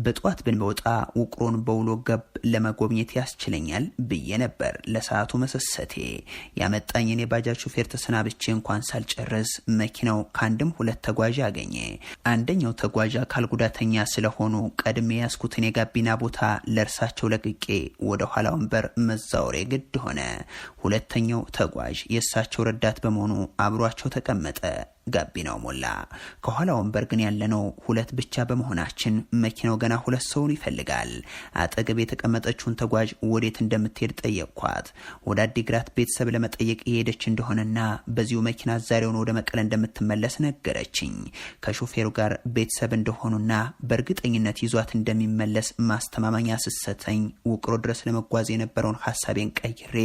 በጧት ብንወጣ ውቅሮን በውሎ ገብ ለመጎብኘት ያስችለኛል ብዬ ነበር ለሰዓቱ መሰሰቴ። ያመጣኝን የባጃጅ ሹፌር ተሰናብቼ እንኳን ሳልጨርስ መኪናው ከአንድም ሁለት ተጓዥ አገኘ። አንደኛው ተጓዥ አካል ጉዳተኛ ስለሆኑ ቀድሜ ያስኩትን የጋቢና ቦታ ለእርሳቸው ለቅቄ ወደ ኋላ ወንበር መዛወሬ ግድ ሆነ። ሁለተኛው ተጓዥ የእሳቸው ረዳት በመሆኑ አብሯቸው ተቀመጠ። ጋቢናው ሞላ። ከኋላ ወንበር ግን ያለነው ሁለት ብቻ በመሆናችን መኪናው ገና ሁለት ሰውን ይፈልጋል። አጠገብ የተቀመጠችውን ተጓዥ ወዴት እንደምትሄድ ጠየቅኳት። ወደ አዲግራት ቤተሰብ ለመጠየቅ የሄደች እንደሆነና በዚሁ መኪና ዛሬውን ወደ መቀለ እንደምትመለስ ነገረችኝ። ከሾፌሩ ጋር ቤተሰብ እንደሆኑና በእርግጠኝነት ይዟት እንደሚመለስ ማስተማመኛ ስሰተኝ ውቅሮ ድረስ ለመጓዝ የነበረውን ሀሳቤን ቀይሬ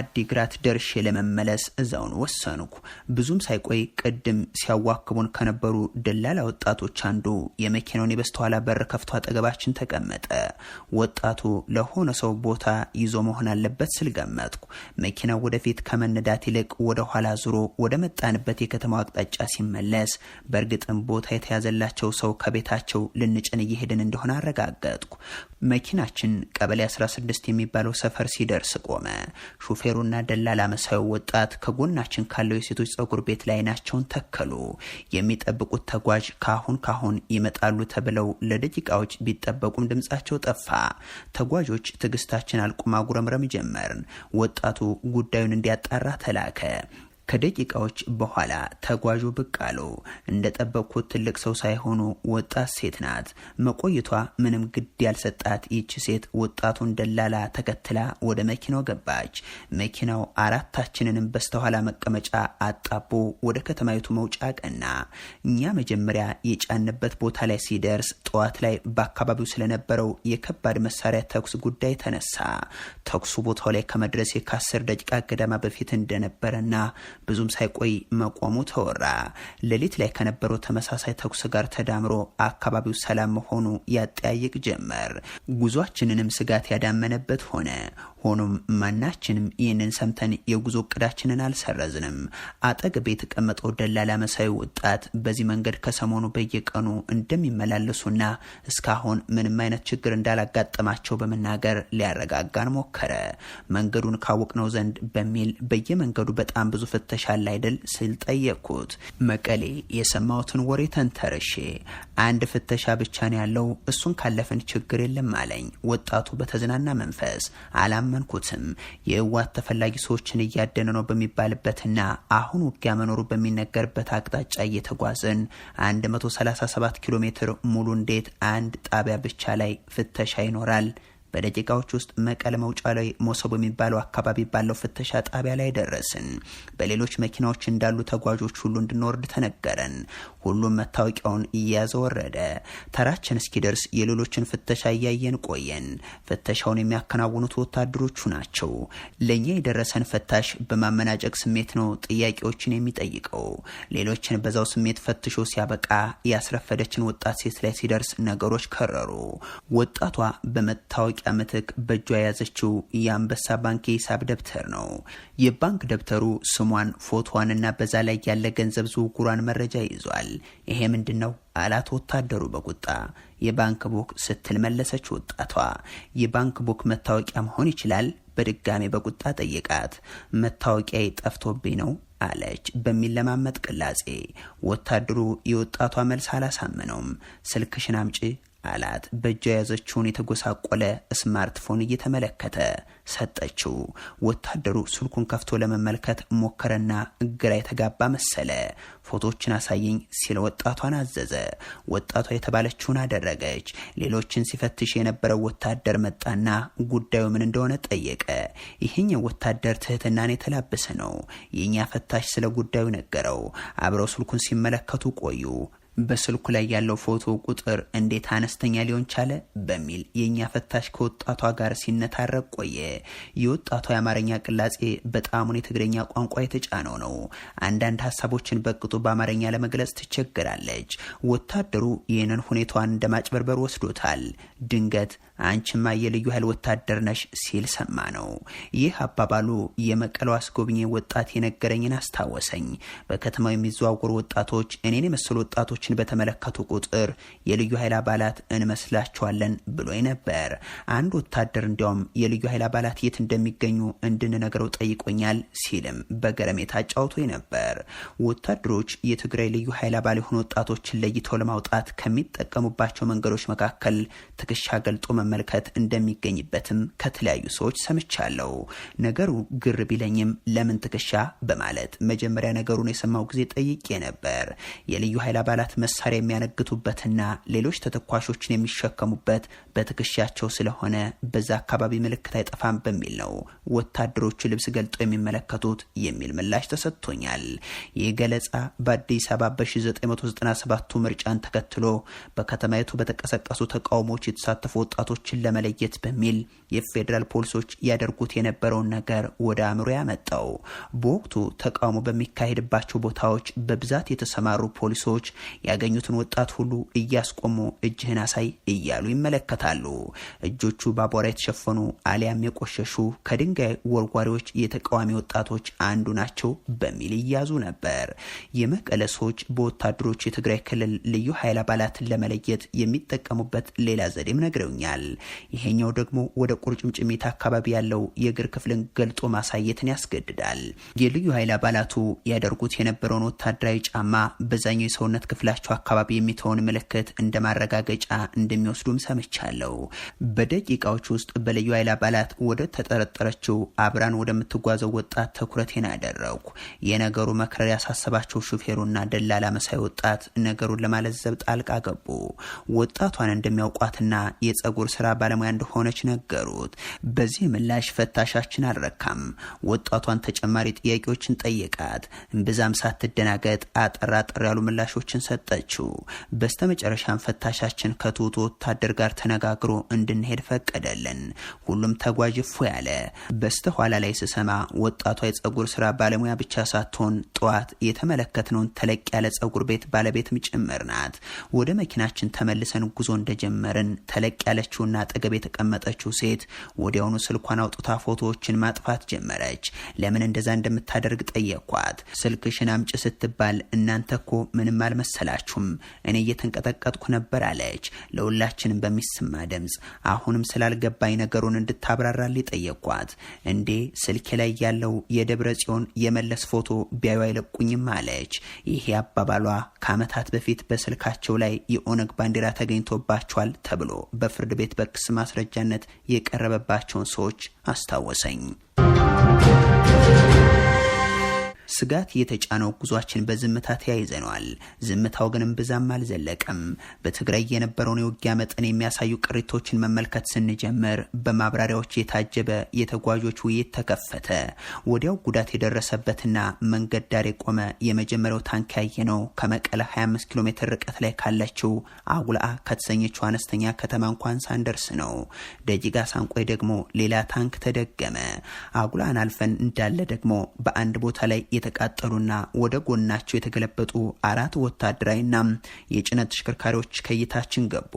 አዲግራት ደርሼ ለመመለስ እዛውን ወሰንኩ። ብዙም ሳይቆይ ቅድም ሲያዋክቡን ከነበሩ ደላላ ወጣቶች አንዱ የመኪናውን የበስተኋላ በር ከፍቶ አጠገባችን ተቀመጠ። ወጣቱ ለሆነ ሰው ቦታ ይዞ መሆን አለበት ስል ገመትኩ። መኪናው ወደፊት ከመነዳት ይልቅ ወደ ኋላ ዙሮ ወደ መጣንበት የከተማው አቅጣጫ ሲመለስ በእርግጥም ቦታ የተያዘላቸው ሰው ከቤታቸው ልንጭን እየሄድን እንደሆነ አረጋገጥኩ። መኪናችን ቀበሌ 16 የሚባለው ሰፈር ሲደርስ ቆመ። ሹፌሩና ደላላ መሳዩ ወጣት ከጎናችን ካለው የሴቶች ጸጉር ቤት ላይ ናቸውን ተከሉ። የሚጠብቁት ተጓዥ ካሁን ይመጣሉ ተብለው ለደቂቃዎች ቢጠበቁም ድምጻቸው ጠፋ። ተጓዦች ትዕግስታችን አልቆ ማጉረምረም ጀመርን። ወጣቱ ጉዳዩን እንዲያጣራ ተላከ። ከደቂቃዎች በኋላ ተጓዡ ብቅ አሉ። እንደጠበቅኩት ትልቅ ሰው ሳይሆኑ ወጣት ሴት ናት። መቆየቷ ምንም ግድ ያልሰጣት ይቺ ሴት ወጣቱን ደላላ ተከትላ ወደ መኪናው ገባች። መኪናው አራታችንንም በስተኋላ መቀመጫ አጣቦ ወደ ከተማይቱ መውጫ ቀና። እኛ መጀመሪያ የጫንበት ቦታ ላይ ሲደርስ ጠዋት ላይ በአካባቢው ስለነበረው የከባድ መሳሪያ ተኩስ ጉዳይ ተነሳ። ተኩሱ ቦታው ላይ ከመድረሴ ከ10 ደቂቃ ገደማ በፊት እንደነበረና ብዙም ሳይቆይ መቆሙ ተወራ። ሌሊት ላይ ከነበረው ተመሳሳይ ተኩስ ጋር ተዳምሮ አካባቢው ሰላም መሆኑ ያጠያይቅ ጀመር። ጉዟችንንም ስጋት ያዳመነበት ሆነ። ሆኖም ማናችንም ይህንን ሰምተን የጉዞ እቅዳችንን አልሰረዝንም። አጠገቤ የተቀመጠው ደላላ መሳዩ ወጣት በዚህ መንገድ ከሰሞኑ በየቀኑ እንደሚመላለሱና እስካሁን ምንም አይነት ችግር እንዳላጋጠማቸው በመናገር ሊያረጋጋን ሞከረ። መንገዱን ካወቅነው ዘንድ በሚል በየመንገዱ በጣም ብዙ ፍተሻ አለ አይደል ስል ጠየቅኩት። መቀሌ የሰማሁትን ወሬ ተንተርሼ አንድ ፍተሻ ብቻ ነው ያለው፣ እሱን ካለፈን ችግር የለም አለኝ። ወጣቱ በተዝናና መንፈስ አላመንኩትም። የህወሓት ተፈላጊ ሰዎችን እያደነ ነው በሚባልበትና አሁን ውጊያ መኖሩ በሚነገርበት አቅጣጫ እየተጓዝን 137 ኪሎ ሜትር ሙሉ እንዴት አንድ ጣቢያ ብቻ ላይ ፍተሻ ይኖራል በደቂቃዎች ውስጥ መቀለ መውጫ ላይ ሞሰቦ የሚባለው አካባቢ ባለው ፍተሻ ጣቢያ ላይ ደረስን። በሌሎች መኪናዎች እንዳሉ ተጓዦች ሁሉ እንድንወርድ ተነገረን። ሁሉም መታወቂያውን እየያዘ ወረደ። ተራችን እስኪደርስ የሌሎችን ፍተሻ እያየን ቆየን። ፍተሻውን የሚያከናውኑት ወታደሮቹ ናቸው። ለኛ የደረሰን ፈታሽ በማመናጨቅ ስሜት ነው ጥያቄዎችን የሚጠይቀው። ሌሎችን በዛው ስሜት ፈትሾ ሲያበቃ ያስረፈደችን ወጣት ሴት ላይ ሲደርስ ነገሮች ከረሩ። ወጣቷ በመታወቂያ ምትክ በእጇ የያዘችው የአንበሳ ባንክ የሂሳብ ደብተር ነው። የባንክ ደብተሩ ስሟን፣ ፎቶዋንና በዛ ላይ ያለ ገንዘብ ዝውውሯን መረጃ ይዟል። ይሄ ምንድነው አላት ወታደሩ በቁጣ። የባንክ ቡክ ስትል መለሰች ወጣቷ። የባንክ ቡክ መታወቂያ መሆን ይችላል? በድጋሚ በቁጣ ጠየቃት። መታወቂያ ጠፍቶብኝ ነው አለች በሚለማመጥ ቅላጼ። ወታደሩ የወጣቷ መልስ አላሳመነውም። ስልክሽን አምጪ አላት። በእጇ የያዘችውን የተጎሳቆለ ስማርትፎን እየተመለከተ ሰጠችው። ወታደሩ ስልኩን ከፍቶ ለመመልከት ሞከረና ግራ የተጋባ መሰለ። ፎቶችን አሳየኝ ሲል ወጣቷን አዘዘ። ወጣቷ የተባለችውን አደረገች። ሌሎችን ሲፈትሽ የነበረው ወታደር መጣና ጉዳዩ ምን እንደሆነ ጠየቀ። ይህኛው ወታደር ትህትናን የተላበሰ ነው። የኛ ፈታሽ ስለ ጉዳዩ ነገረው። አብረው ስልኩን ሲመለከቱ ቆዩ። በስልኩ ላይ ያለው ፎቶ ቁጥር እንዴት አነስተኛ ሊሆን ቻለ በሚል የኛ ፈታሽ ከወጣቷ ጋር ሲነታረቅ ቆየ። የወጣቷ የአማርኛ ቅላጼ በጣሙን የትግረኛ ቋንቋ የተጫነው ነው። አንዳንድ ሀሳቦችን በቅጡ በአማርኛ ለመግለጽ ትቸገራለች። ወታደሩ ይህንን ሁኔታዋን እንደማጭበርበር ወስዶታል። ድንገት አንቺማ የልዩ ኃይል ወታደር ነሽ ሲል ሰማ ነው። ይህ አባባሉ የመቀለው አስጎብኚ ወጣት የነገረኝን አስታወሰኝ። በከተማው የሚዘዋወሩ ወጣቶች እኔን የመሰሉ ወጣቶችን በተመለከቱ ቁጥር የልዩ ኃይል አባላት እንመስላቸዋለን ብሎኝ ነበር። አንድ ወታደር እንዲያውም የልዩ ኃይል አባላት የት እንደሚገኙ እንድንነግረው ጠይቆኛል ሲልም በገረሜታ አጫውቶኝ ነበር። ወታደሮች የትግራይ ልዩ ኃይል አባል የሆኑ ወጣቶችን ለይተው ለማውጣት ከሚጠቀሙባቸው መንገዶች መካከል ትከሻ ገልጦ መመልከት እንደሚገኝበትም ከተለያዩ ሰዎች ሰምቻለሁ። ነገሩ ግር ቢለኝም ለምን ትከሻ በማለት መጀመሪያ ነገሩን የሰማው ጊዜ ጠይቄ ነበር። የልዩ ኃይል አባላት መሳሪያ የሚያነግቱበትና ሌሎች ተተኳሾችን የሚሸከሙበት በትከሻቸው ስለሆነ በዛ አካባቢ ምልክት አይጠፋም በሚል ነው ወታደሮቹ ልብስ ገልጠው የሚመለከቱት የሚል ምላሽ ተሰጥቶኛል። ይህ ገለጻ በአዲስ አበባ በ1997 ምርጫን ተከትሎ በከተማይቱ በተቀሰቀሱ ተቃውሞዎች የተሳተፉ ወጣቶችን ለመለየት በሚል የፌዴራል ፖሊሶች ያደርጉት የነበረውን ነገር ወደ አእምሮ ያመጣው። በወቅቱ ተቃውሞ በሚካሄድባቸው ቦታዎች በብዛት የተሰማሩ ፖሊሶች ያገኙትን ወጣት ሁሉ እያስቆሙ እጅህን አሳይ እያሉ ይመለከታሉ። እጆቹ በአቧራ የተሸፈኑ አሊያም የቆሸሹ ከድንጋይ ወርዋሪዎች የተቃዋሚ ወጣቶች አንዱ ናቸው በሚል ይያዙ ነበር። የመቀለ ሰዎች በወታደሮች የትግራይ ክልል ልዩ ኃይል አባላትን ለመለየት የሚጠቀሙበት ሌላ ዘዴም ነግረውኛል። ይሄኛው ደግሞ ወደ ቁርጭምጭሚት አካባቢ ያለው የእግር ክፍልን ገልጦ ማሳየትን ያስገድዳል። የልዩ ኃይል አባላቱ ያደርጉት የነበረውን ወታደራዊ ጫማ በዛኛው የሰውነት ክፍላቸው አካባቢ የሚተውን ምልክት እንደ ማረጋገጫ እንደሚወስዱም ሰምቻለሁ። በደቂቃዎች ውስጥ በልዩ ኃይል አባላት ወደ ተጠረጠረችው አብራን ወደምትጓዘው ወጣት ትኩረቴን አደረኩ። የነገሩ መክረር ያሳሰባቸው ሹፌሩና ደላላ መሳይ ወጣት ነገሩን ለማለዘብ ጣልቃ ገቡ። ወጣቷን እንደሚያውቋትና የጸጉር ስራ ባለሙያ እንደሆነች ነገሩት። በዚህ ምላሽ ፈታሻችን አልረካም። ወጣቷን ተጨማሪ ጥያቄዎችን ጠየቃት። እምብዛም ሳትደናገጥ አጠር ያሉ ምላሾችን ሰጠችው። በስተመጨረሻም ፈታሻችን ከትውቱ ወታደር ጋር ተነጋግሮ እንድንሄድ ፈቀደልን። ሁሉም ተጓዥ ፎ ያለ። በስተኋላ ላይ ስሰማ ወጣቷ የጸጉር ስራ ባለሙያ ብቻ ሳትሆን ጠዋት የተመለከትነውን ተለቅ ያለ ጸጉር ቤት ባለቤትም ጭምር ናት። ወደ መኪናችን ተመልሰን ጉዞ እንደጀመርን ተለቅ ያለችውና አጠገብ የተቀመጠችው ሴት ወዲያውኑ ስልኳን አውጥታ ፎቶዎችን ማጥፋት ጀመረች። ለምን እንደዛ እንደምታደርግ ጠየኳት። ስልክሽን አምጪ ስትባል እናንተ እኮ ምንም አልመሰላችሁም፣ እኔ እየተንቀጠቀጥኩ ነበር አለች ለሁላችንም በሚሰማ ድምጽ። አሁንም ስላልገባኝ ነገሩን እንድታብራራልኝ ጠየኳት። እንዴ ስልኬ ላይ ያለው የደብረ ጽዮን የመለስ ፎቶ ቢያዩ አይለቁኝም አለች። ይሄ አባባሏ ከዓመታት በፊት በስልካቸው ላይ የኦነግ ባንዲራ ተገኝቶባቸዋል ተብሎ በፍርድ ቤት በክስ ማስረጃነት የቀረበባቸውን ሰዎች አስታወሰኝ። ስጋት የተጫነው ጉዟችን በዝምታ ተያይዘነዋል። ዝምታው ግን ብዛም አልዘለቀም። በትግራይ የነበረውን የውጊያ መጠን የሚያሳዩ ቅሪቶችን መመልከት ስንጀምር በማብራሪያዎች የታጀበ የተጓዦች ውይይት ተከፈተ። ወዲያው ጉዳት የደረሰበትና መንገድ ዳር የቆመ የመጀመሪያው ታንክ ያየነው ከመቀለ 25 ኪሎ ሜትር ርቀት ላይ ካለችው አጉላ ከተሰኘችው አነስተኛ ከተማ እንኳን ሳንደርስ ነው። ደጂጋ ሳንቆይ ደግሞ ሌላ ታንክ ተደገመ። አጉላን አልፈን እንዳለ ደግሞ በአንድ ቦታ ላይ የተቃጠሉና ወደ ጎናቸው የተገለበጡ 4 ወታደራዊና የጭነት ተሽከርካሪዎች ከይታችን ገቡ።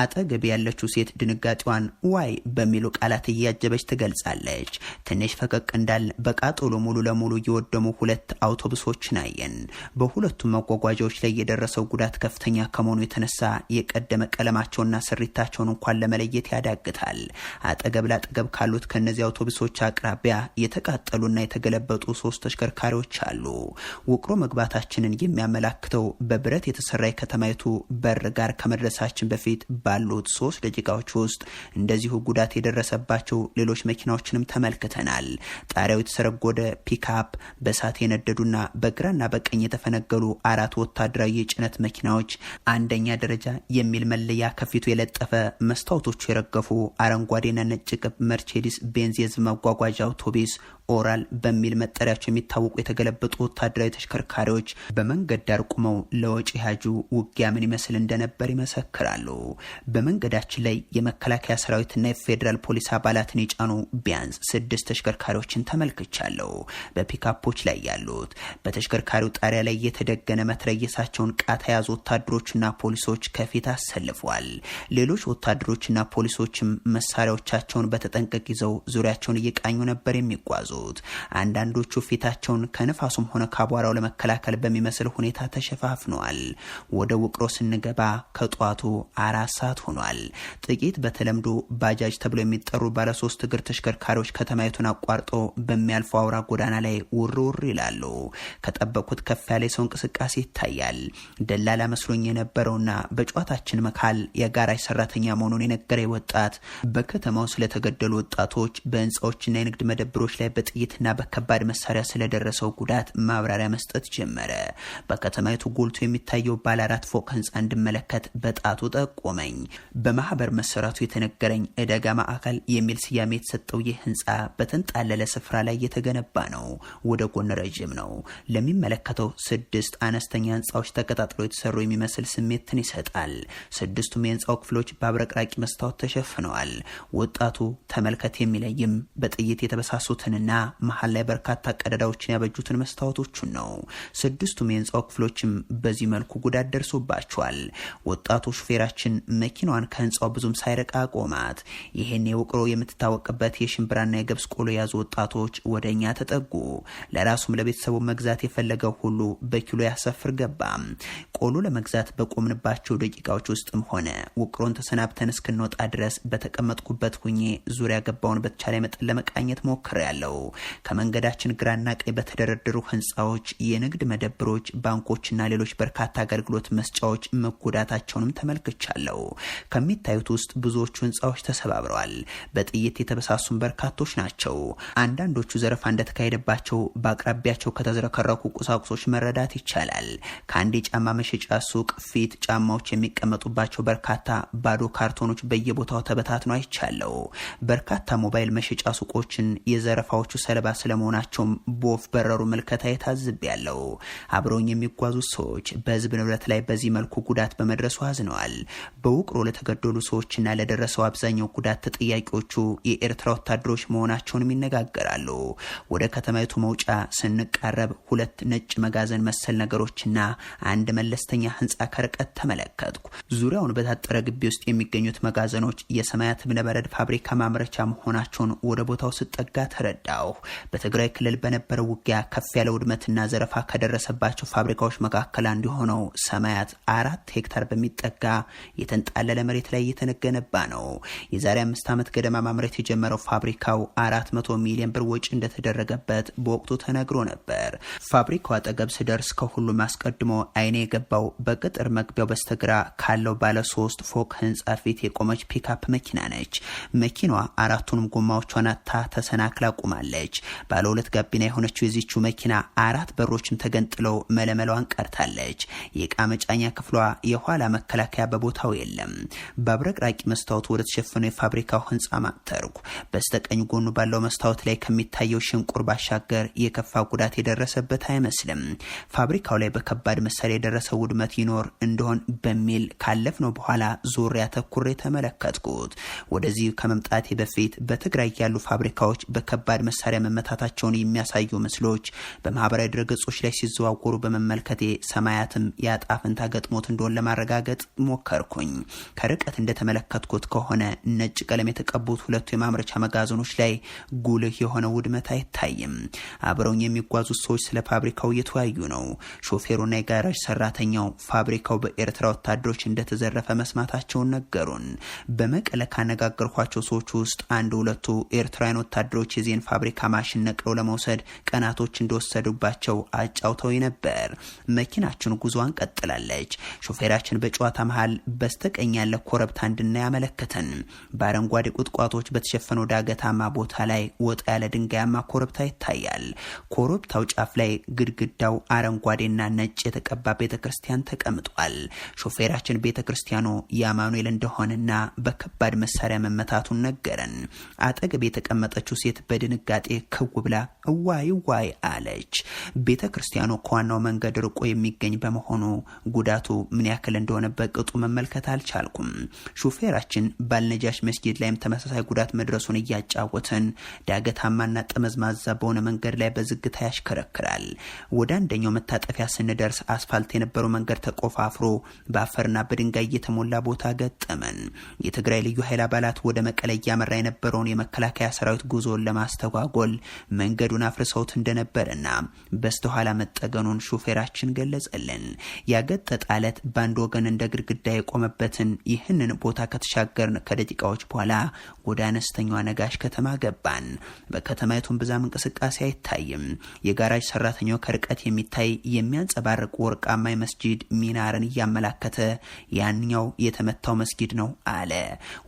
አጠገብ ያለችው ሴት ድንጋጤዋን ዋይ በሚሉ ቃላት እያጀበች ትገልጻለች። ትንሽ ፈቀቅ እንዳል በቃጠሎ ሙሉ ለሙሉ የወደሙ 2 አውቶቡሶችን አየን። በሁለቱም መጓጓዣዎች ላይ የደረሰው ጉዳት ከፍተኛ ከመሆኑ የተነሳ የቀደመ ቀለማቸውና ስሪታቸውን እንኳን ለመለየት ያዳግታል። አጠገብ ላጠገብ ካሉት ከነዚህ አውቶቡሶች አቅራቢያ የተቃጠሉና የተገለበጡ 3 ተሽከርካሪዎች አሉ። ውቅሮ መግባታችንን የሚያመላክተው በብረት የተሰራ የከተማይቱ በር ጋር ከመድረሳችን በፊት ባሉት 3 ደቂቃዎች ውስጥ እንደዚሁ ጉዳት የደረሰባቸው ሌሎች መኪናዎችንም ተመልክተናል። ጣሪያው የተሰረጎደ ፒክአፕ፣ በሳት የነደዱና በግራና በቀኝ የተፈነገሉ 4 ወታደራዊ የጭነት መኪናዎች፣ አንደኛ ደረጃ የሚል መለያ ከፊቱ የለጠፈ መስታወቶቹ የረገፉ አረንጓዴና ነጭ ቅብ መርቼዲስ ቤንዝ የህዝብ መጓጓዣ አውቶቡስ፣ ኦራል በሚል መጠሪያቸው የሚታወቁ የተገለበጡ ወታደራዊ ተሽከርካሪዎች በመንገድ ዳር ቆመው ለወጪ ያጁ ውጊያ ምን ይመስል እንደነበር ይመሰክራሉ። በመንገዳችን ላይ የመከላከያ ሰራዊትና የፌዴራል ፖሊስ አባላትን የጫኑ ቢያንስ 6 ተሽከርካሪዎችን ተመልክቻለሁ። በፒካፖች ላይ ያሉት በተሽከርካሪው ጣሪያ ላይ የተደገነ መትረየሳቸውን ቃታ የያዙ ወታደሮችና ፖሊሶች ከፊት አሰልፈዋል። ሌሎች ወታደሮችና ፖሊሶችም መሳሪያዎቻቸውን በተጠንቀቅ ይዘው ዙሪያቸውን እየቃኙ ነበር የሚጓዙት። አንዳንዶቹ ፊታቸውን ከንፋሱም ሆነ ከአቧራው ለመከላከል በሚመስል ሁኔታ ተሸፋፍነዋል። ወደ ውቅሮ ስንገባ ከጧቱ 4 ሰዓት ሆኗል። ጥቂት በተለምዶ ባጃጅ ተብሎ የሚጠሩ ባለ 3 እግር ተሽከርካሪዎች ከተማይቱን አቋርጦ በሚያልፈው አውራ ጎዳና ላይ ውርውር ይላሉ። ከጠበቁት ከፍ ያለ ሰው እንቅስቃሴ ይታያል። ደላላ መስሎኝ የነበረውና በጨዋታችን መካል የጋራጅ ሰራተኛ መሆኑን የነገረ ወጣት በከተማው ስለተገደሉ ወጣቶች፣ በህንፃዎችና የንግድ መደብሮች ላይ በጥይትና በከባድ መሳሪያ ስለደረሰው ጉዳት ማብራሪያ መስጠት ጀመረ። በከተማይቱ ጎልቶ የሚታየው ባለ 4 ፎቅ ህንፃ እንድመለከት በጣቱ ጠቆመኝ። በማህበር መሰራቱ የተነገረኝ እደጋ ማዕከል የሚል ስያሜ የተሰጠው ይህ ህንፃ በተንጣለለ ስፍራ ላይ የተገነባ ነው። ወደ ጎን ረጅም ነው። ለሚመለከተው 6 አነስተኛ ህንፃዎች ተቀጣጥለው የተሰሩ የሚመስል ስሜትን ይሰጣል። 6ቱም የህንፃው ክፍሎች በአብረቅራቂ መስታወት ተሸፍነዋል። ወጣቱ ተመልከት የሚለይም በጥይት የተበሳሱትንና መሀል ላይ በርካታ ቀዳዳዎችን ያበጁትን መስታወቶቹን ነው። 6ቱም የህንፃው ክፍሎችም በዚህ መልኩ ጉዳት ደርሶባቸዋል። ወጣቱ ሹፌራችን መኪናዋን ከህንፃው ብዙም ሳይርቅ አቆማት። ይሄን የውቅሮ የምትታወቅበት የሽምብራና የገብስ ቆሎ የያዙ ወጣቶች ወደኛ ተጠጉ። ለራሱም ለቤተሰቡ መግዛት የፈለገው ሁሉ በኪሎ ያሰፍር ገባ። ቆሎ ለመግዛት በቆምንባቸው ደቂቃዎች ውስጥም ሆነ ውቅሮን ተሰናብተን እስክንወጣ ድረስ በተቀመጥኩበት ሁኜ ዙሪያ ገባውን በተቻለ መጠን ለመቃኘት ሞክሬያለሁ። ከመንገዳችን ግራና ቀኝ በተደረደሩ ህንፃዎች፣ የንግድ መደብሮች፣ ባንኮችና ሌሎች በርካታ አገልግሎት መስጫዎች መጎዳታቸውንም ተመልክቻለሁ። ከሚታዩት ውስጥ ብዙዎቹ ህንፃዎች ተሰባብረዋል። በጥይት የተበሳሱም በርካቶች ናቸው። አንዳንዶቹ ዘረፋ እንደተካሄደባቸው በአቅራቢያቸው ከተዝረከረኩ ቁሳቁሶች መረዳት ይቻላል። ከአንድ የጫማ መሸጫ ሱቅ ፊት ጫማዎች የሚቀመጡባቸው በርካታ ባዶ ካርቶኖች በየቦታው ተበታትነው አይቻለው። በርካታ ሞባይል መሸጫ ሱቆችን የዘረፋዎቹ ሰለባ ስለመሆናቸውም በወፍ በረሩ ምልከታ ታዝቤያለሁ። አብረውኝ የሚጓዙ ሰዎች በህዝብ ንብረት ላይ በዚህ መልኩ ጉዳት በመድረሱ አዝነዋል። በውቅሮ ለተገደሉ ሰዎችና ለደረሰው አብዛኛው ጉዳት ተጠያቂዎቹ የኤርትራ ወታደሮች መሆናቸውንም ይነጋገራሉ። ወደ ከተማይቱ መውጫ ስንቃረብ 2 ነጭ መጋዘን መሰል ነገሮችና አንድ መለስተኛ ህንፃ ከርቀት ተመለከትኩ። ዙሪያውን በታጠረ ግቢ ውስጥ የሚገኙት መጋዘኖች የሰማያት እብነበረድ ፋብሪካ ማምረቻ መሆናቸውን ወደ ቦታው ስጠጋ ተረዳሁ። በትግራይ ክልል በነበረው ውጊያ ከፍ ያለ ውድመትና ዘረፋ ከደረሰባቸው ፋብሪካዎች መካከል አንዱ የሆነው ሰማያት 4 ሄክታር በሚጠጋ የተንጣለለ መሬት ላይ እየተገነባ ነው። የዛሬ 5 ዓመት ገደማ ማምረት የጀመረው ፋብሪካው 400 ሚሊዮን ብር ወጪ እንደተደረገበት በወቅቱ ተነግሮ ነበር። ፋብሪካው አጠገብ ስደርስ ከሁሉም አስቀድሞ አይኔ የገባው በቅጥር መግቢያው በስተግራ ካለው ባለ 3 ፎቅ ህንጻ ፊት የቆመች ፒክአፕ መኪና ነች። መኪናዋ 4ቱንም ጎማዎቿን አታ ተሰናክላ ቆማለች። አድርጋለች። ባለ 2 ጋቢና የሆነችው የዚቹ መኪና 4 በሮችም ተገንጥለው መለመሏን ቀርታለች። የእቃ መጫኛ ክፍሏ የኋላ መከላከያ በቦታው የለም። በአብረቅራቂ መስታወቱ ወደ ተሸፈነው የፋብሪካው ህንፃ ማተርኩ። በስተቀኝ ጎኑ ባለው መስታወት ላይ ከሚታየው ሽንቁር ባሻገር የከፋ ጉዳት የደረሰበት አይመስልም። ፋብሪካው ላይ በከባድ መሳሪያ የደረሰው ውድመት ይኖር እንደሆን በሚል ካለፍነው በኋላ ዙሪያ ተኩሬ ተመለከትኩት። ወደዚህ ከመምጣቴ በፊት በትግራይ ያሉ ፋብሪካዎች በከባድ መሳሪያ መመታታቸውን የሚያሳዩ ምስሎች በማህበራዊ ድረገጾች ላይ ሲዘዋወሩ በመመልከቴ ሰማያትም ያጣፍንታ ገጥሞት እንደሆነ ለማረጋገጥ ሞከርኩኝ። ከርቀት እንደተመለከትኩት ከሆነ ነጭ ቀለም የተቀቡት ሁለቱ የማምረቻ መጋዘኖች ላይ ጉልህ የሆነ ውድመት አይታይም። አብረውኝ የሚጓዙት ሰዎች ስለ ፋብሪካው እየተወያዩ ነው። ሾፌሩና የጋራጅ ሰራተኛው ፋብሪካው በኤርትራ ወታደሮች እንደተዘረፈ መስማታቸውን ነገሩን። በመቀለ ካነጋገርኳቸው ሰዎች ውስጥ 1-2 ኤርትራውያን ወታደሮች የዚህን ፋብሪካ ማሽን ነቅለው ለመውሰድ ቀናቶች እንደወሰዱባቸው አጫውተው ነበር። መኪናችን ጉዞዋን ቀጥላለች። ሾፌራችን በጨዋታ መሃል በስተቀኝ ያለ ኮረብታ እንድናይ ያመለከተን። በአረንጓዴ ቁጥቋጦች በተሸፈነው ዳገታማ ቦታ ላይ ወጣ ያለ ድንጋያማ ኮረብታ ይታያል። ኮረብታው ጫፍ ላይ ግድግዳው አረንጓዴና ነጭ የተቀባ ቤተክርስቲያን ተቀምጧል። ሾፌራችን ቤተክርስቲያኑ የአማኑኤል እንደሆነና በከባድ መሳሪያ መመታቱን ነገረን። አጠገብ የተቀመጠችው ሴት በድንጋጤ ክው ብላ ዋይ አለች። ቤተክርስቲያኑ ከዋናው መንገድ ርቆ የሚገኝ በመሆኑ ጉዳቱ ምን ያክል እንደሆነ በቅጡ መመልከት አልቻልኩም። ሾፌራችን ባልነጃሽ መስጊድ ላይም ተመሳሳይ ጉዳት መድረሱን እያጫወተን ዳገታማና ጠመዝማዛ በሆነ መንገድ ላይ በዝግታ ያሽከረክራል። ወደ አንደኛው መታጠፊያ ስንደርስ አስፋልት የነበረው መንገድ ተቆፋፍሮ በአፈርና በድንጋይ የተሞላ ቦታ ገጠመን። የትግራይ ልዩ ኃይል አባላት ወደ መቀለ እያመራ የነበረውን የመከላከያ ሰራዊት ጉዞን ለማስተጓጎል መንገዱን አፍርሰውት እንደነበረና በስተኋላ መጠገኑን ሾፌራችን ገለጸልን። ያገጠጠ አለት በአንድ ወገን እንደ ግድግዳ የቆመበትን ይህንን ቦታ ከተሻገርን ከደቂቃዎች በኋላ ወደ አነስተኛዋ ነጋሽ ከተማ ገባን። በከተማይቱን ብዛም እንቅስቃሴ አይታይም። የጋራጅ ሰራተኛው ከርቀት የሚታይ የሚያንጸባርቅ ወርቃማ መስጂድ ሚናርን እያመላከተ ያንኛው የተመታው መስጊድ ነው አለ።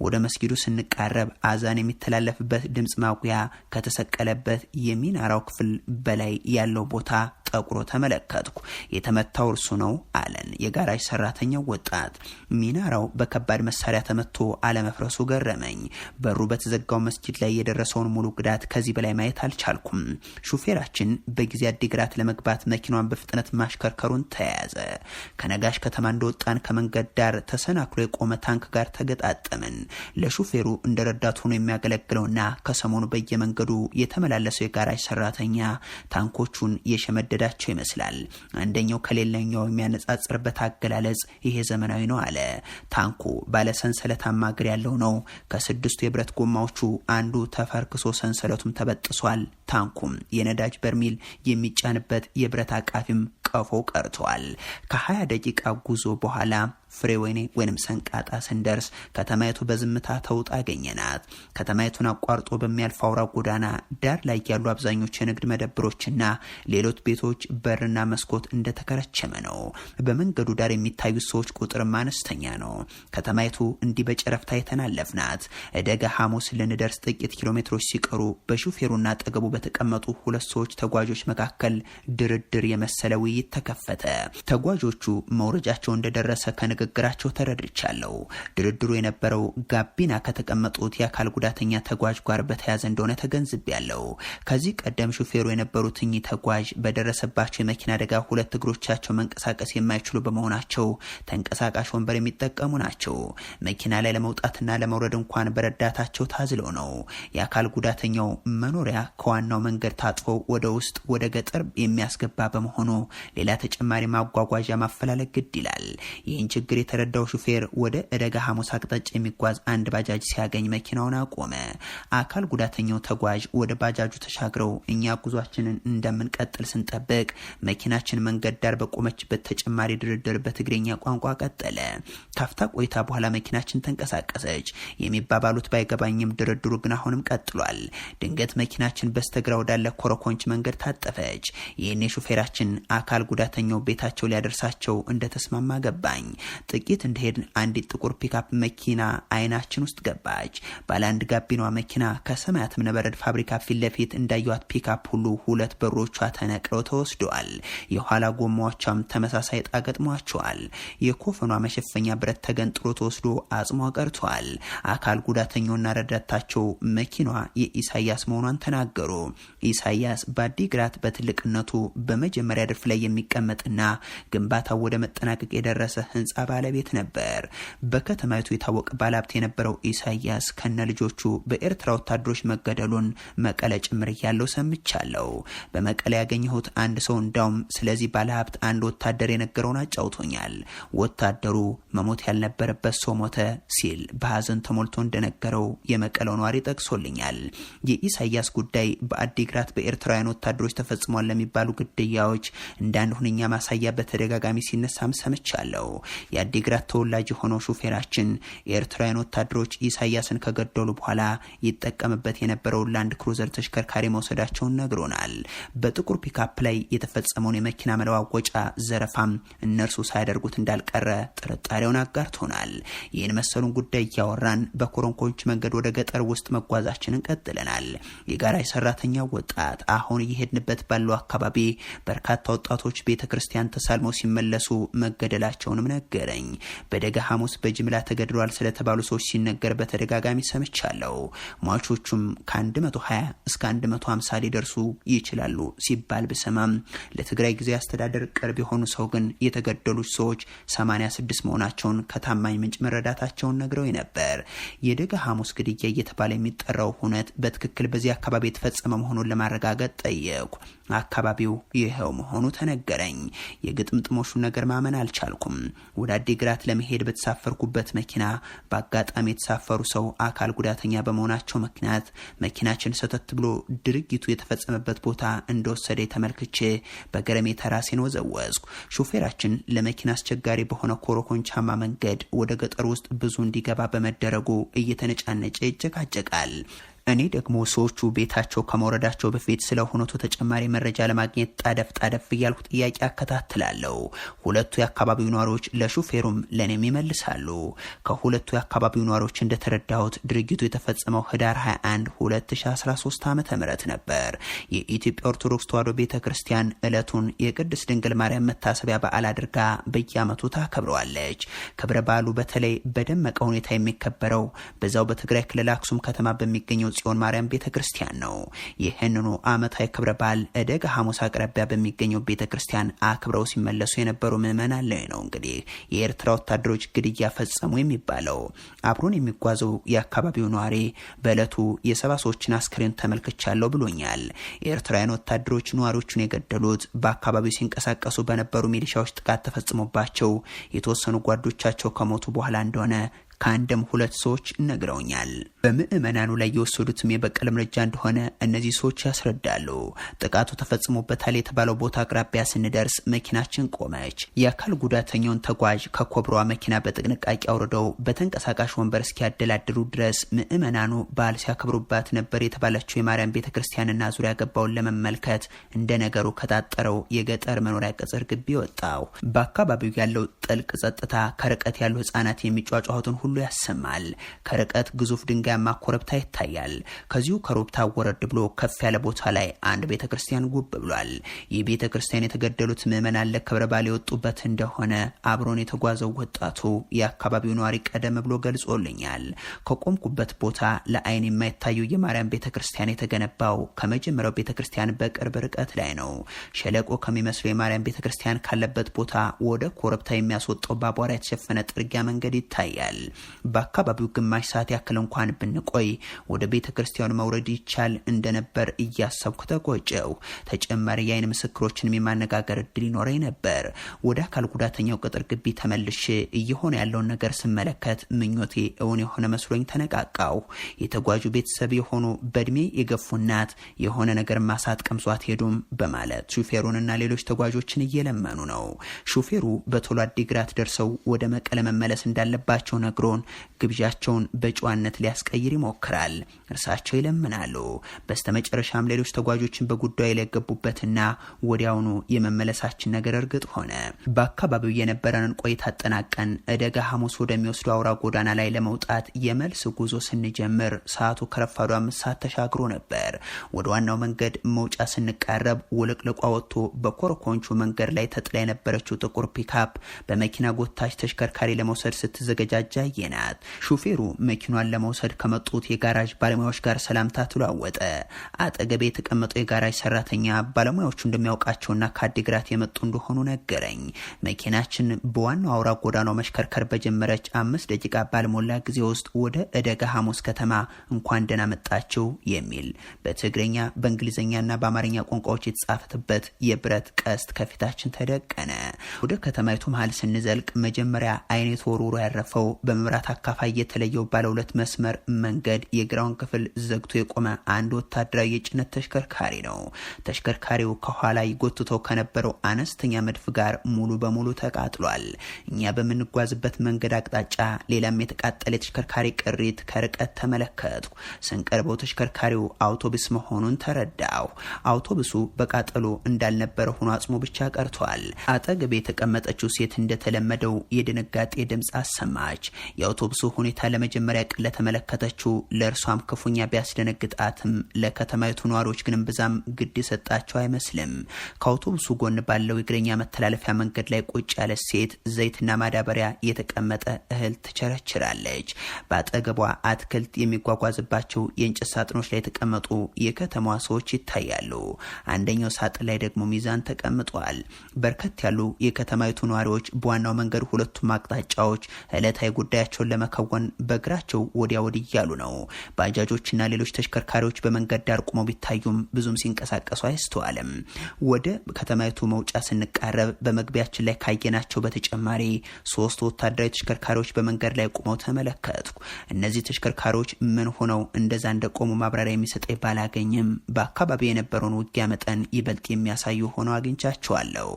ወደ መስጊዱ ስንቃረብ አዛን የሚተላለፍበት ድምጽ ማጉያ ከተሰቀለበት የሚናራው ክፍል በላይ ያለው ቦታ ጠቁሮ ተመለከትኩ። የተመታው እርሱ ነው አለን የጋራጅ ሰራተኛው ወጣት። ሚናራው በከባድ መሳሪያ ተመቶ አለመፍረሱ ገረመኝ። በሩ በተዘጋው መስጊድ ላይ የደረሰውን ሙሉ ጉዳት ከዚህ በላይ ማየት አልቻልኩም። ሹፌራችን በጊዜ አዲግራት ለመግባት መኪናዋን በፍጥነት ማሽከርከሩን ተያያዘ። ከነጋሽ ከተማ እንደወጣን ከመንገድ ዳር ተሰናክሎ የቆመ ታንክ ጋር ተገጣጠምን። ለሹፌሩ እንደረዳት ሆኖ የሚያገለግለውና ከሰሞኑ በየመንገዱ የተመላለሰው የጋራጅ ሰራተኛ ታንኮቹን የሸመደዳቸው ይመስላል። አንደኛው ከሌላኛው የሚያነጻጽርበት አገላለጽ ይሄ ዘመናዊ ነው አለ። ታንኩ ባለሰንሰለታማ እግር ያለው ነው። ከ6 የብረት ጎማዎቹ አንዱ ተፈርክሶ ሰንሰለቱም ተበጥሷል። ታንኩም የነዳጅ በርሚል የሚጫንበት የብረት አቃፊም ቀፎ ቀርቷል። ከ20 ደቂቃ ጉዞ በኋላ ፍሬወይኔ ወይንም ሰንቃጣ ስንደርስ ከተማይቱ በዝምታ ተውጣ አገኘናት። ከተማይቱን አቋርጦ በሚያልፍ አውራ ጎዳና ዳር ላይ ያሉ አብዛኞቹ የንግድ መደብሮችና ሌሎች ቤቶች በርና መስኮት እንደተከረቸመ ነው። በመንገዱ ዳር የሚታዩት ሰዎች ቁጥርም አነስተኛ ነው። ከተማይቱ እንዲህ በጨረፍታ የተናለፍናት። እደጋ ሐሙስ ልንደርስ ጥቂት ኪሎ ሜትሮች ሲቀሩ በሹፌሩና አጠገቡ በተቀመጡ 2 ሰዎች ተጓዦች መካከል ድርድር የመሰለ ውይይት ተከፈተ። ተጓዦቹ መውረጃቸው እንደደረሰ ከንግግራቸው ተረድቻለሁ። ድርድሩ የነበረው ጋቢና ከተቀመጡት የአካል ጉዳተኛ ተጓዥ ጋር በተያያዘ እንደሆነ ተገንዝቤያለሁ። ከዚህ ቀደም ሹፌሩ የነበሩት እኚህ ተጓዥ በደረሰባቸው የመኪና አደጋ 2 እግሮቻቸው መንቀሳቀስ የማይችሉ በመሆናቸው ተንቀሳቃሽ ወንበር የሚጠቀሙ ናቸው። መኪና ላይ ለመውጣትና ለመውረድ እንኳን በረዳታቸው ታዝለው ነው። የአካል ጉዳተኛው መኖሪያ ከዋናው መንገድ ታጥፎ ወደ ውስጥ ወደ ገጠር የሚያስገባ በመሆኑ ሌላ ተጨማሪ ማጓጓዣ ማፈላለግ ግድ ይላል። ይህን ችግር የተረዳው ሹፌር ወደ እደጋ ሐሙስ አቅጣጫ የሚጓዝ አንድ ባጃጅ ሲያገኝ መኪናውን አቆመ። አካል ጉዳተኛው ተጓዥ ወደ ባጃጁ ተሻግረው እኛ ጉዟችንን እንደምንቀጥል ስንጠብቅ መኪናችን መንገድ ዳር በቆመችበት ተጨማሪ ድርድር በትግርኛ ቋንቋ ቀጠለ። ካፍታ ቆይታ በኋላ መኪናችን ተንቀሳቀሰች። የሚባባሉት ባይገባኝም ድርድሩ ግን አሁንም ቀጥሏል። ድንገት መኪናችን በስተግራ ወዳለ ኮረኮንች መንገድ ታጠፈች። ይህኔ ሹፌራችን አካል ጉዳተኛው ቤታቸው ሊያደርሳቸው እንደተስማማ ገባኝ። ጥቂት እንደሄድን አንዲት ጥቁር ፒካፕ መኪና አይናችን ውስጥ ገባች። ባለ አንድ ጋቢኗ መኪና ከሰማያት እብነበረድ ፋብሪካ ፊት ለፊት እንዳዩት ፒካፕ ሁሉ ሁለት በሮቿ ተነቅለው ተወስደዋል። የኋላ ጎማዎቿም ተመሳሳይ ዕጣ ገጥሟቸዋል። የኮፈኗ መሸፈኛ ብረት ተገንጥሎ ተወስዶ አጽሟ ቀርቷል። አካል ጉዳተኛውና ረዳታቸው መኪናዋ የኢሳያስ መሆኗን ተናገሩ። ኢሳያስ በአዲግራት በትልቅነቱ በመጀመሪያ ረድፍ ላይ የሚቀመጥና ግንባታው ወደ መጠናቀቅ የደረሰ ህንፃ ባለቤት ነበር። በከተማይቱ የታወቀ ባለሀብት የነበረው ኢሳያስ ከነ ልጆቹ በኤርትራ ወታደሮች መገደሉን መቀለ ጭምር ያለው ሰምቻለሁ። በመቀለ ያገኘሁት አንድ ሰው እንዳውም ስለዚህ ባለሀብት አንድ ወታደር የነገረውን አጫውቶኛል። ወታደሩ መሞት ያልነበረበት ሰው ሞተ ሲል በሀዘን ተሞልቶ እንደነገረው የመቀለው ነዋሪ ጠቅሶልኛል። የኢሳያስ ጉዳይ በአዲግራት በኤርትራውያን ወታደሮች ተፈጽሟል ለሚባሉ ግድያዎች እንዳንድ ሁነኛ ማሳያ በተደጋጋሚ ሲነሳም ሰምቻለሁ። የአዲግራት ተወላጅ የሆነው ሹፌራችን የኤርትራውያን ወታደሮች ኢሳያስን ከገደሉ በኋላ ይጠቀምበት የነበረው ላንድ ክሩዘር ተሽከርካሪ መውሰዳቸውን ነግሮናል። በጥቁር ፒካፕ ላይ የተፈጸመውን የመኪና መለዋወጫ ዘረፋም እነርሱ ሳያደርጉት እንዳልቀረ ጥርጣሬውን አጋርቶናል። ይህን መሰሉን ጉዳይ እያወራን በኮረንኮች መንገድ ወደ ገጠር ውስጥ መጓዛችንን ቀጥለናል። የጋራጅ ሰራተኛ ወጣት አሁን እየሄድንበት ባለው አካባቢ በርካታ ወጣቶች ቤተክርስቲያን ተሳልመው ሲመለሱ መገደላቸውንም ነገረኝ። በደጋ ሐሙስ በጅምላ ተገድሏል ስለተባሉ ሰዎች ሲነገር በተደጋጋሚ ሰምቻለሁ። ሟቾቹም ከ120 እስከ 150 ሊደርሱ ይችላሉ ሲባል ብሰማም ለትግራይ ጊዜ አስተዳደር ቅርብ የሆኑ ሰው ግን የተገደሉት ሰዎች 86 መሆናቸውን ከታማኝ ምንጭ መረዳታቸውን ነግረው ነበር። የደጋ ሐሙስ ግድያ እየተባለ የሚጠራው ሁነት በትክክል በዚህ አካባቢ የተፈጸመ መሆኑን ለማረጋገጥ ጠየቁ። አካባቢው ይሄው መሆኑ ተነገረኝ። የግጥምጥሞሹን ነገር ማመን አልቻልኩም። ወደ አዲግራት ለመሄድ በተሳፈርኩበት መኪና በአጋጣሚ የተሳፈሩ ሰው አካል ጉዳተኛ በመሆናቸው ምክንያት መኪናችን ሰተት ብሎ ድርጊቱ የተፈጸመበት ቦታ እንደወሰደ ተመልክቼ በገረሜታ ራሴን ወዘወዝኩ። ሹፌራችን ለመኪና አስቸጋሪ በሆነ ኮረኮንቻማ መንገድ ወደ ገጠር ውስጥ ብዙ እንዲገባ በመደረጉ እየተነጫነጨ ይጨቃጨቃል። እኔ ደግሞ ሰዎቹ ቤታቸው ከመውረዳቸው በፊት ስለሆነቱ ተጨማሪ መረጃ ለማግኘት ጣደፍ እያልኩ ጥያቄ አከታትላለሁ። ሁለቱ የአካባቢው ነዋሪዎች ለሹፌሩም ለኔም ይመልሳሉ። ከሁለቱ የአካባቢው ነዋሪዎች እንደተረዳሁት ድርጊቱ የተፈጸመው ህዳር 21 2013 ዓ.ም ነበር። የኢትዮጵያ ኦርቶዶክስ ተዋሕዶ ቤተክርስቲያን ዕለቱን የቅድስት ድንግል ማርያም መታሰቢያ በዓል አድርጋ በየዓመቱ ታከብረዋለች። ክብረ በዓሉ በተለይ በደመቀ ሁኔታ የሚከበረው በዛው በትግራይ ክልል አክሱም ከተማ በሚገኘው ጽዮን ማርያም ቤተክርስቲያን ነው። ይህንኑ ዓመታዊ ክብረ በዓል እደጋ ሐሙስ አቅራቢያ በሚገኘው ቤተክርስቲያን አክብረው ሲመለሱ የነበሩ ምዕመናን ላይ ነው እንግዲህ የኤርትራ ወታደሮች ግድያ ፈጸሙ የሚባለው። አብሮን የሚጓዘው የአካባቢው ነዋሪ በዕለቱ የ70 ሰዎችን አስክሬን ተመልክቻለሁ ብሎኛል። የኤርትራውያን ወታደሮች ነዋሪዎቹን የገደሉት በአካባቢው ሲንቀሳቀሱ በነበሩ ሚሊሻዎች ጥቃት ተፈጽሞባቸው የተወሰኑ ጓዶቻቸው ከሞቱ በኋላ እንደሆነ ከአንድም ሁለት ሰዎች ነግረውኛል። በምዕመናኑ ላይ የወሰዱትም የበቀል እርምጃ እንደሆነ እነዚህ ሰዎች ያስረዳሉ። ጥቃቱ ተፈጽሞበታል የተባለው ቦታ አቅራቢያ ስንደርስ መኪናችን ቆመች። የአካል ጉዳተኛውን ተጓዥ ከኮብሯ መኪና በጥንቃቄ አውርደው በተንቀሳቃሽ ወንበር እስኪያደላድሩ ድረስ ምዕመናኑ በዓል ሲያከብሩባት ነበር የተባለችው የማርያም ቤተክርስቲያንና ዙሪያ ገባውን ለመመልከት እንደ ነገሩ ከታጠረው የገጠር መኖሪያ ቅጽር ግቢ ወጣው። በአካባቢው ያለው ጥልቅ ጸጥታ ከርቀት ያሉ ህጻናት የሚጫጫሁትን ሁሉ ያሰማል። ከርቀት ግዙፍ ድንጋያማ ኮረብታ ይታያል። ከዚሁ ኮረብታ ወረድ ብሎ ከፍ ያለ ቦታ ላይ አንድ ቤተክርስቲያን ጉብ ብሏል። ይህ ቤተክርስቲያን የተገደሉት ምዕመናን ለክብረ በዓል የወጡበት እንደሆነ አብሮን የተጓዘው ወጣቱ የአካባቢው ነዋሪ ቀደም ብሎ ገልጾልኛል። ከቆምኩበት ቦታ ለአይን የማይታየው የማርያም ቤተክርስቲያን የተገነባው ከመጀመሪያው ቤተክርስቲያን በቅርብ ርቀት ላይ ነው። ሸለቆ ከሚመስለው የማርያም ቤተክርስቲያን ካለበት ቦታ ወደ ኮረብታ የሚያስወጣው በአቧራ የተሸፈነ ጥርጊያ መንገድ ይታያል። በአካባቢው ግማሽ ሰዓት ያክል እንኳን ብንቆይ ወደ ቤተክርስቲያኑ መውረድ ይቻል እንደነበር እያሰብኩ ተቆጨው። ተጨማሪ የአይን ምስክሮችን የማነጋገር እድል ይኖረኝ ነበር። ወደ አካል ጉዳተኛው ቅጥር ግቢ ተመልሼ እየሆነ ያለውን ነገር ስመለከት ምኞቴ እውን የሆነ መስሎኝ ተነቃቃው። የተጓዡ ቤተሰብ የሆኑ በእድሜ የገፉ እናት የሆነ ነገር ማሳት ቀምሷት ሄዱም በማለት ሹፌሩንና ሌሎች ተጓዦችን እየለመኑ ነው። ሹፌሩ በቶሎ አዲግራት ደርሰው ወደ መቀለ መመለስ እንዳለባቸው ነግሮን ግብዣቸውን በጨዋነት ሊያስቀይር ይሞክራል። እርሳቸው ይለምናሉ። በስተመጨረሻም ሌሎች ተጓዦችን በጉዳዩ ላይ ገቡበትና ወዲያውኑ የመመለሳችን ነገር እርግጥ ሆነ። በአካባቢው የነበረንን ቆይታ አጠናቀን እደጋ ሐሙስ ወደሚወስዱ አውራ ጎዳና ላይ ለመውጣት የመልስ ጉዞ ስንጀምር ሰዓቱ ከረፋዱ 5 ሰዓት ተሻግሮ ነበር። ወደ ዋናው መንገድ መውጫ ስንቃረብ ውልቅልቋ ወጥቶ በኮረኮንቹ መንገድ ላይ ተጥላ የነበረችው ጥቁር ፒካፕ በመኪና ጎታች ተሽከርካሪ ለመውሰድ ስትዘገጃጃ የናት። ሹፌሩ መኪናን ለመውሰድ ከመጡት የጋራጅ ባለሙያዎች ጋር ሰላምታ ተለዋወጠ። አጠገቤ የተቀመጠው የጋራጅ ሰራተኛ ባለሙያዎቹ እንደሚያውቃቸውና ከአዲግራት የመጡ እንደሆኑ ነገረኝ። መኪናችን በዋናው አውራ ጎዳናው መሽከርከር በጀመረች 5 ደቂቃ ባልሞላ ጊዜ ውስጥ ወደ እደጋ ሐሙስ ከተማ እንኳን ደህና መጣችሁ የሚል በትግረኛ በእንግሊዝኛና በአማርኛ ቋንቋዎች የተጻፈበት የብረት ቀስት ከፊታችን ተደቀነ። ወደ ከተማይቱ መሀል ስንዘልቅ መጀመሪያ አይኔ ተወርውሮ ያረፈው በመብራት አካፋይ የተለየው ባለ 2 መስመር መንገድ የግራውን ክፍል ዘግቶ የቆመ አንድ ወታደራዊ የጭነት ተሽከርካሪ ነው። ተሽከርካሪው ከኋላ ይጎትተው ከነበረው አነስተኛ መድፍ ጋር ሙሉ በሙሉ ተቃጥሏል። እኛ በምንጓዝበት መንገድ አቅጣጫ ሌላም የተቃጠለ ተሽከርካሪ ቅሪት ከርቀት ተመለከትኩ። ስንቀርበው ተሽከርካሪው አውቶቡስ መሆኑን ተረዳው። አውቶቡሱ በቃጠሎ እንዳልነበረ ሆኖ አጽሙ ብቻ ቀርቷል። አጠገቤ የተቀመጠችው ሴት እንደተለመደው የድንጋጤ ድምፅ አሰማች። የአውቶቡሱ ሁኔታ ለመጀመሪያ ቀን ለተመለከተችው ለእርሷም ክፉኛ ቢያስደነግጣትም ለከተማይቱ ነዋሪዎች ግን ብዛም ግድ የሰጣቸው አይመስልም። ከአውቶቡሱ ጎን ባለው የእግረኛ መተላለፊያ መንገድ ላይ ቁጭ ያለ ሴት ዘይትና ማዳበሪያ የተቀመጠ እህል ትቸረችራለች። በአጠገቧ አትክልት የሚጓጓዝባቸው የእንጨት ሳጥኖች ላይ የተቀመጡ የከተማዋ ሰዎች ይታያሉ። አንደኛው ሳጥን ላይ ደግሞ ሚዛን ተቀምጧል። በርከት ያሉ የከተማይቱ ነዋሪዎች በዋናው መንገድ ሁለቱም አቅጣጫዎች ዕለታዊ ጉዳያቸውን ለመከወን በእግራቸው ወዲያ ወዲህ እያሉ ነው። ባጃጆችና ሌሎች ተሽከርካሪዎች በመንገድ ዳር ቆመው ቢታዩም ብዙም ሲንቀሳቀሱ አይስተዋልም። ወደ ከተማይቱ መውጫ ስንቃረብ በመግቢያችን ላይ ካየናቸው በተጨማሪ 3 ወታደራዊ ተሽከርካሪዎች በመንገድ ላይ ቆመው ተመለከትኩ። እነዚህ ተሽከርካሪዎች ምን ሆነው እንደዛ እንደቆሙ ማብራሪያ የሚሰጠኝ ባላገኝም በአካባቢ የነበረውን ውጊያ መጠን ይበልጥ የሚያሳዩ ሆነው አግኝቻቸዋለሁ።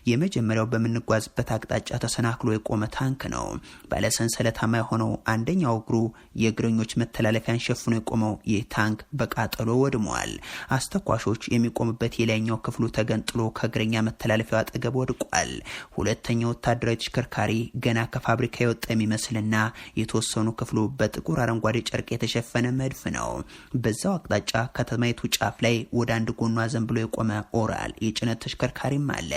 የመጀመሪያው በምንጓዝበት አቅጣጫ ተሰናክሎ የቆመ ታንክ ነው። ባለሰንሰለታማ የሆነው አንደኛው እግሩ የእግረኞች መተላለፊያን ሸፍኖ የቆመው ይህ ታንክ በቃጠሎ ወድሟል። አስተኳሾች የሚቆሙበት የላይኛው ክፍሉ ተገንጥሎ ከእግረኛ መተላለፊያው አጠገብ ወድቋል። ሁለተኛው ወታደራዊ ተሽከርካሪ ገና ከፋብሪካ የወጣ የሚመስልና የተወሰኑ ክፍሉ በጥቁር አረንጓዴ ጨርቅ የተሸፈነ መድፍ ነው። በዛው አቅጣጫ ከተማይቱ ጫፍ ላይ ወደ አንድ ጎኗ ዘንብሎ የቆመ ኦራል የጭነት ተሽከርካሪም አለ።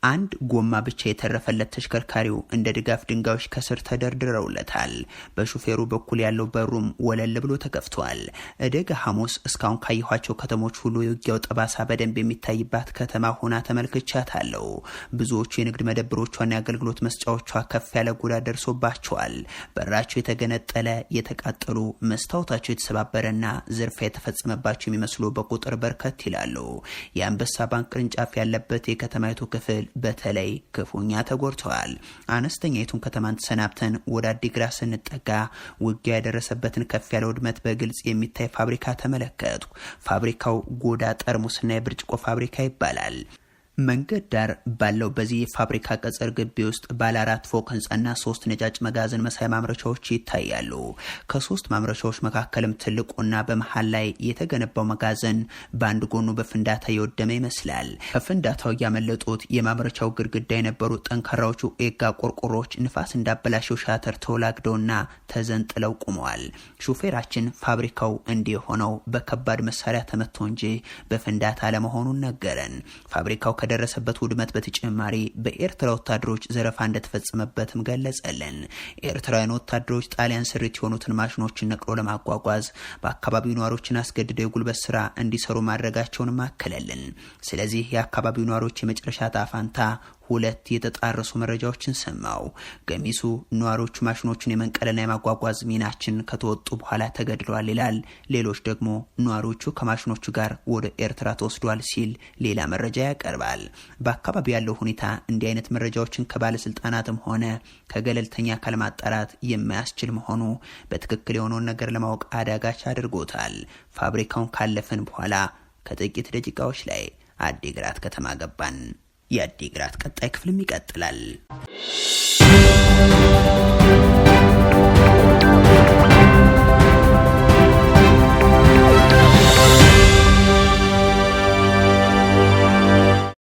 አንድ ጎማ ብቻ የተረፈለት ተሽከርካሪው እንደ ድጋፍ ድንጋዮች ከስር ተደርድረውለታል። በሹፌሩ በኩል ያለው በሩም ወለል ብሎ ተከፍቷል። እደጋ ሐሙስ እስካሁን ካየኋቸው ከተሞች ሁሉ የውጊያው ጠባሳ በደንብ የሚታይባት ከተማ ሆና ተመልክቻታለሁ። ብዙዎቹ የንግድ መደብሮቿና የአገልግሎት መስጫዎቿ ከፍ ያለ ጉዳት ደርሶባቸዋል። በራቸው የተገነጠለ፣ የተቃጠሉ፣ መስታወታቸው የተሰባበረና ዝርፊያ የተፈጸመባቸው የሚመስሉ በቁጥር በርከት ይላሉ። የአንበሳ ባንክ ቅርንጫፍ ያለበት የከተማይቱ ክፍል በተለይ ክፉኛ ተጎድተዋል። አነስተኛይቱን ከተማን ተሰናብተን ወደ አዲግራት ስንጠጋ ውጊያ የደረሰበትን ከፍ ያለ ውድመት በግልጽ የሚታይ ፋብሪካ ተመለከትኩ። ፋብሪካው ጎዳ ጠርሙስና የብርጭቆ ፋብሪካ ይባላል። መንገድ ዳር ባለው በዚህ የፋብሪካ ቅጽር ግቢ ውስጥ ባለ 4 ፎቅ ህንጻና 3 ነጫጭ መጋዘን መሳይ ማምረቻዎች ይታያሉ። ከ3 ማምረቻዎች መካከልም ትልቁና በመሃል ላይ የተገነባው መጋዘን በአንድ ጎኑ በፍንዳታ የወደመ ይመስላል። ከፍንዳታው ያመለጡት የማምረቻው ግድግዳ የነበሩ ጠንካራዎቹ ኤጋ ቆርቆሮች ንፋስ እንዳበላሸው ሻተር ተወላግደውና ተዘንጥለው ቆመዋል። ሹፌራችን ፋብሪካው እንዲህ ሆነው በከባድ መሳሪያ ተመቶ እንጂ በፍንዳታ አለመሆኑን ነገረን። ፋብሪካው ከደረሰበት ውድመት በተጨማሪ በኤርትራ ወታደሮች ዘረፋ እንደተፈጸመበትም ገለጸልን። ኤርትራውያን ወታደሮች ጣሊያን ስሪት የሆኑትን ማሽኖችን ነቅሎ ለማጓጓዝ በአካባቢው ነዋሪዎችን አስገድደው የጉልበት ስራ እንዲሰሩ ማድረጋቸውን ማከለልን። ስለዚህ የአካባቢው ነዋሪዎች የመጨረሻ ጣፋንታ 2 የተጣረሱ መረጃዎችን ሰማው። ገሚሱ ነዋሪዎቹ ማሽኖቹን የመንቀልና የማጓጓዝ ሚናችን ከተወጡ በኋላ ተገድለዋል ይላል። ሌሎች ደግሞ ነዋሪዎቹ ከማሽኖቹ ጋር ወደ ኤርትራ ተወስዷል ሲል ሌላ መረጃ ያቀርባል። በአካባቢው ያለው ሁኔታ እንዲህ አይነት መረጃዎችን ከባለስልጣናትም ሆነ ከገለልተኛ አካል ማጣራት የማያስችል መሆኑ በትክክል የሆነውን ነገር ለማወቅ አዳጋች አድርጎታል። ፋብሪካውን ካለፈን በኋላ ከጥቂት ደቂቃዎች ላይ አዲግራት ከተማ ገባን። የአዲግራት ቀጣይ ክፍልም ይቀጥላል።